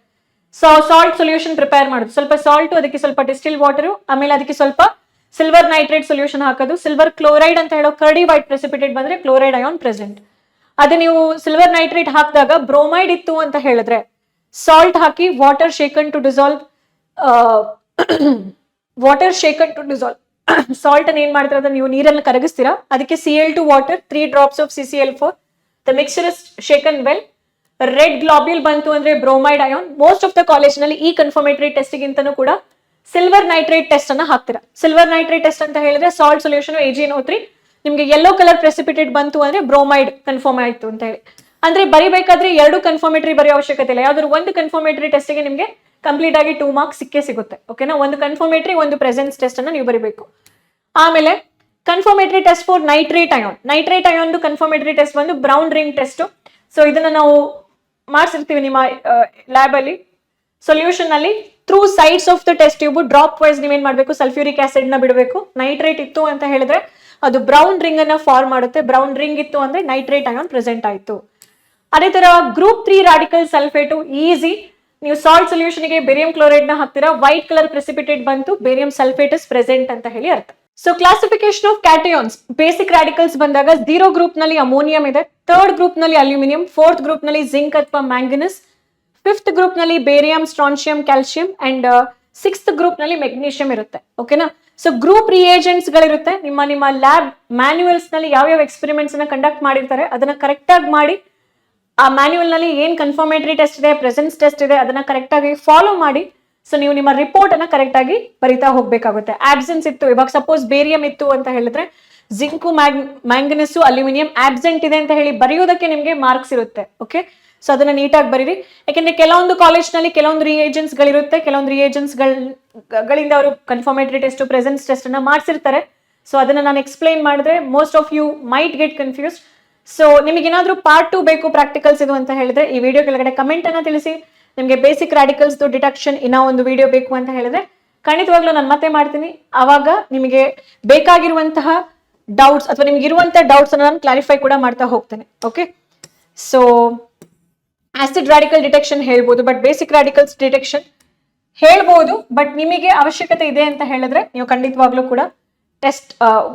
ಸೊ ಸಾಲ್ಟ್ ಸೊಲ್ಯೂಷನ್ ಪ್ರಿಪೇರ್ ಮಾಡೋದು, ಸ್ವಲ್ಪ ಸಾಲ್ಟ್, ಅದಕ್ಕೆ ಸ್ವಲ್ಪ ಡಿಸ್ಟಿಲ್ ವಾಟರ್, ಆಮೇಲೆ ಅದಕ್ಕೆ ಸ್ವಲ್ಪ ಸಿಲ್ವರ್ ನೈಟ್ರೇಟ್ ಸೊಲ್ಯೂಷನ್ ಹಾಕೋದು. ಸಿಲ್ವರ್ ಕ್ಲೋರೈಡ್ ಅಂತ ಹೇಳೋ ಕರ್ಡಿ ವೈಟ್ ಪ್ರೆಸಿಪಿಟೇಟ್ ಬಂದ್ರೆ ಕ್ಲೋರೈಡ್ ಅಯಾನ್ ಪ್ರೆಸೆಂಟ್. ಅದೇ ನೀವು ಸಿಲ್ವರ್ ನೈಟ್ರೇಟ್ ಹಾಕಿದಾಗ ಬ್ರೋಮೈಡ್ ಇತ್ತು ಅಂತ ಹೇಳಿದ್ರೆ ಸಾಲ್ಟ್ ಹಾಕಿ water shaken to dissolve, water shaken to dissolve. Salt ಅನ್ನ ಏನ್ ಮಾಡ್ತೀರಾ ಅಂದ್ರೆ ನೀವು ನೀರನ್ನು ಕರಗಿಸ್ತೀರಾ, ಅದಕ್ಕೆ Cl2 water 3 drops of CCl4. The mixture is shaken well. Red globule ಬಂತು ಅಂದ್ರೆ bromide ion. Most of the college ನಲ್ಲಿ ಈ ಕನ್ಫರ್ಮೇಟರಿ ಟೆಸ್ಟ್ ಗಿಂತನೂ ಕೂಡ ಸಿಲ್ವರ್ ನೈಟ್ರೇಟ್ ಟೆಸ್ಟ್ ಅನ್ನ ಹಾಕ್ತೀರಾ. ಸಿಲ್ವರ್ ನೈಟ್ರೇಟ್ ಟೆಸ್ಟ್ ಅಂತ ಹೇಳಿದ್ರೆ ಸಾಲ್ಟ್ ಸೊಲ್ಯೂಷನ್ AgNO3, ನಿಮ್ಗೆ ಯೆಲ್ಲೋ ಕಲರ್ ಪ್ರೆಸಿಪಿಟೇಟ್ ಬಂತು ಅಂದ್ರೆ ಬ್ರೋಮೈಡ್ ಕನ್ಫರ್ಮ್ ಆಯ್ತು ಅಂತ ಹೇಳಿ. ಅಂದ್ರೆ ಬರಿಬೇಕಾದ್ರೆ ಎರಡು ಕನ್ಫರ್ಮೇಟರಿ ಬರೆಯೋ ಅವಶ್ಯಕತೆ ಇಲ್ಲ. ಯಾವ್ದಾದ್ರು ಒಂದು ಕನ್ಫರ್ಮೇಟರಿ ಟೆಸ್ಟ್ ಗೆ ನಿಮ್ಗೆ ಕಂಪ್ಲೀಟ್ ಆಗಿ 2 ಮಾರ್ಕ್ಸ್ ಸಿಕ್ಕೇ ಸಿಗುತ್ತೆ. ಓಕೆನಾ? ಒಂದು ಕನ್ಫರ್ಮೇಟರಿ, ಒಂದು ಪ್ರೆಸೆನ್ಸ್ ಟೆಸ್ಟ್ ಅನ್ನ ನೀವು ಬರೀಬೇಕು. ಆಮೇಲೆ confirmatory test for nitrate ion. Nitrate ion confirmatory test ಬಂದು ಬ್ರೌನ್ ರಿಂಗ್ ಟೆಸ್ಟ್. ಸೊ ಇದನ್ನ ನಾವು ಮಾಡಿಸಿರ್ತೀವಿ ನಿಮ್ಮ ಲ್ಯಾಬ್ ಅಲ್ಲಿ. ಸೊಲ್ಯೂಷನ್ ಅಲ್ಲಿ through sides of the test tube drop wise ನೀವೇನ್ ಮಾಡ್ಬೇಕು, ಸಲ್ಫ್ಯೂರಿಕ್ ಆಸಿಡ್ ನ ಬಿಡಬೇಕು. ನೈಟ್ರೇಟ್ ಇತ್ತು ಅಂತ ಹೇಳಿದ್ರೆ ಅದು ಬ್ರೌನ್ ರಿಂಗ್ ಅನ್ನ ಫಾರ್ಮ್ ಮಾಡುತ್ತೆ. ಬ್ರೌನ್ ರಿಂಗ್ ಇತ್ತು ಅಂದ್ರೆ ನೈಟ್ರೇಟ್ ಅಯಾನ್ ಪ್ರೆಸೆಂಟ್ ಆಯ್ತು. ಅದೇ ತರ ಗ್ರೂಪ್ 3 ರಾಡಿಕಲ್ ಸಲ್ಫೇಟು ಈಸಿ. ನೀವು ಸಾಲ್ಟ್ ಸೊಲ್ಯೂಷನ್ ಗೆ ಬೇರಿಯಂ ಕ್ಲೋರೈಡ್ ನ ಹಾಕ್ತೀರಾ, ವೈಟ್ ಕಲರ್ ಪ್ರೆಸಿಪಿಟೇಟ್ ಬಂತು, ಬೇರಿಯಂ ಸಲ್ಫೇಟ್ ಇಸ್ ಪ್ರೆಸೆಂಟ್ ಅಂತ ಹೇಳಿ ಅರ್ಥ. So classification of cations, basic radicals ಬಂದಾಗ 0 ಗ್ರೂಪ್ ನಲ್ಲಿ ಅಮೋನಿಯಂ ಇದೆ, 3rd ಗ್ರೂಪ್ ನಲ್ಲಿ ಅಲ್ಯೂಮಿನಿಯಂ, 4th ಗ್ರೂಪ್ ನಲ್ಲಿ ಜಿಂಕ್ ಅಥವಾ ಮ್ಯಾಂಗನೀಸ್, 5th ಗ್ರೂಪ್ ನಲ್ಲಿ barium, strontium, calcium and 6th group ನಲ್ಲಿ ಮೆಗ್ನೀಷಿಯಂ ಇರುತ್ತೆ. ಓಕೆನಾ? ಸೊ ಗ್ರೂಪ್ ರಿಯೇಜೆಂಟ್ಸ್ ಗಳಿರುತ್ತೆ. ನಿಮ್ಮ ಲ್ಯಾಬ್ ಮ್ಯಾನ್ಯುಯಲ್ಸ್ ನಲ್ಲಿ ಯಾವ್ಯಾವ ಎಕ್ಸ್ಪೆರಿಮೆಂಟ್ಸ್ ಅನ್ನ ಕಂಡಕ್ಟ್ ಮಾಡಿರ್ತಾರೆ ಅದನ್ನ ಕರೆಕ್ಟ್ ಆಗಿ ಮಾಡಿ, ಆ ಮ್ಯಾನ್ಯುಯಲ್ ನಲ್ಲಿ ಏನ್ ಕನ್ಫರ್ಮೇಟರಿ ಟೆಸ್ಟ್ ಇದೆ, ಪ್ರೆಸೆನ್ಸ್ ಟೆಸ್ಟ್ ಇದೆ, ಅದನ್ನ ಕರೆಕ್ಟ್ ಆಗಿ ಫಾಲೋ ಮಾಡಿ. ಸೊ ನೀವು ನಿಮ್ಮ ರಿಪೋರ್ಟ್ ಅನ್ನ ಕರೆಕ್ಟ್ ಆಗಿ ಬರಿತಾ ಹೋಗ್ಬೇಕಾಗುತ್ತೆ. ಆಬ್ಸೆನ್ಸ್ ಇತ್ತು, ಇವಾಗ ಸಪೋಸ್ ಬೇರಿಯಂ ಇತ್ತು ಅಂತ ಹೇಳಿದ್ರೆ ಜಿಂಕು, ಮ್ಯಾಂಗನೀಸು, ಅಲ್ಯೂಮಿನಿಯಂ ಆಬ್ಸೆಂಟ್ ಇದೆ ಅಂತ ಹೇಳಿ ಬರೆಯೋದಕ್ಕೆ ನಿಮ್ಗೆ ಮಾರ್ಕ್ಸ್ ಇರುತ್ತೆ. ಓಕೆ? ಸೊ ಅದನ್ನ ನೀಟಾಗಿ ಬರೀರಿ. ಯಾಕೆಂದ್ರೆ ಕೆಲವೊಂದು ಕಾಲೇಜ್ ನಲ್ಲಿ ಕೆಲವೊಂದು ರಿಯೇಜೆಂಟ್ಸ್ ಗಳಿರುತ್ತೆ, ಕೆಲವೊಂದು ರಿಯೇಜೆಂಟ್ಸ್ ಗಳಿಂದ ಅವರು ಕನ್ಫರ್ಮೇಟರಿ ಟೆಸ್ಟ್, ಪ್ರೆಸೆನ್ಸ್ ಟೆಸ್ಟ್ ಅನ್ನ ಮಾಡಿಸಿರ್ತಾರೆ. ಸೊ ಅದನ್ನ ನಾನು ಎಕ್ಸ್ಪ್ಲೈನ್ ಮಾಡಿದ್ರೆ most of you might get confused. So ನಿಮಗೆ ಏನಾದ್ರೂ ಪಾರ್ಟ್ 2 ಬೇಕು ಪ್ರಾಕ್ಟಿಕಲ್ಸ್ ಇದು ಅಂತ ಹೇಳಿದ್ರೆ ಈ ವಿಡಿಯೋ ಕೆಳಗಡೆ ಕಮೆಂಟ್ ಅನ್ನ ತಿಳಿಸಿ. ನಿಮಗೆ ಬೇಸಿಕ್ ರಾಡಿಕಲ್ಸ್ ಡಿಟೆಕ್ಷನ್ ಇನ್ನ ಒಂದು ವಿಡಿಯೋ ಬೇಕು ಅಂತ ಹೇಳಿದ್ರೆ ಖಂಡಿತವಾಗ್ಲೂ ನಾನು ಮತ್ತೆ ಮಾಡ್ತೀನಿ. ಅವಾಗ ನಿಮಗೆ ಬೇಕಾಗಿರುವಂತಹ ಡೌಟ್ಸ್ ಅಥವಾ ನಿಮ್ಗೆ ಇರುವಂತಹ ಡೌಟ್ಸ್ ಅನ್ನ ನಾನು ಕ್ಲಾರಿಫೈ ಕೂಡ ಮಾಡ್ತಾ ಹೋಗ್ತೇನೆ. Okay? So acid radical detection ಹೇಳ್ಬೋದು, ಬಟ್ ಬೇಸಿಕ್ ರಾಡಿಕಲ್ಸ್ ಡಿಟೆಕ್ಷನ್ ಹೇಳ್ಬೋದು. ಬಟ್ ನಿಮಗೆ ಅವಶ್ಯಕತೆ ಇದೆ ಅಂತ ಹೇಳಿದ್ರೆ ನೀವು ಖಂಡಿತವಾಗ್ಲೂ ಕೂಡ ಟೆಸ್ಟ್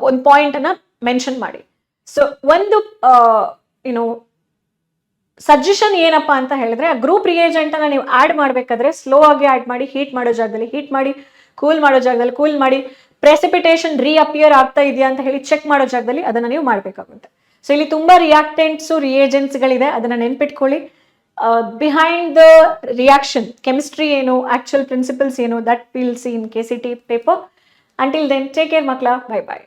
ಒಂದು ಪಾಯಿಂಟ್ ಅನ್ನ ಮೆನ್ಷನ್ ಮಾಡಿ. ಸೊ ಒಂದು ಸಜೆಷನ್ ಏನಪ್ಪಾ ಅಂತ ಹೇಳಿದ್ರೆ, ಆ ಗ್ರೂಪ್ ರಿಯೇಜೆಂಟ್ ಅನ್ನ ನೀವು ಆಡ್ ಮಾಡ್ಬೇಕಾದ್ರೆ ಸ್ಲೋ ಆಗಿ ಆಡ್ ಮಾಡಿ, ಹೀಟ್ ಮಾಡೋ ಜಾಗದಲ್ಲಿ ಹೀಟ್ ಮಾಡಿ, ಕೂಲ್ ಮಾಡೋ ಜಾಗದಲ್ಲಿ ಕೂಲ್ ಮಾಡಿ, ಪ್ರೆಸಿಪಿಟೇಷನ್ ರೀಅಪಿಯರ್ ಆಗ್ತಾ ಇದೆಯಾ ಅಂತ ಹೇಳಿ ಚೆಕ್ ಮಾಡೋ ಜಾಗದಲ್ಲಿ ಅದನ್ನ ನೀವು ಮಾಡ್ಬೇಕಾಗುತ್ತೆ. ಸೊ ಇಲ್ಲಿ ತುಂಬಾ ರಿಯಾಕ್ಟೆಂಟ್ಸ್, ರಿಯೇಜೆಂಟ್ಸ್ ಗಳಿದೆ, ಅದನ್ನ ನೆನ್ಪಿಟ್ಕೊಳ್ಳಿ. ಬಿಹೈಂಡ್ ದ ರಿಯಾಕ್ಷನ್ ಕೆಮಿಸ್ಟ್ರಿ ಏನು, ಆಕ್ಚುಯಲ್ ಪ್ರಿನ್ಸಿಪಲ್ಸ್ ಏನು, that will see in KCT paper. Until then, take care, Makla. Bye bye.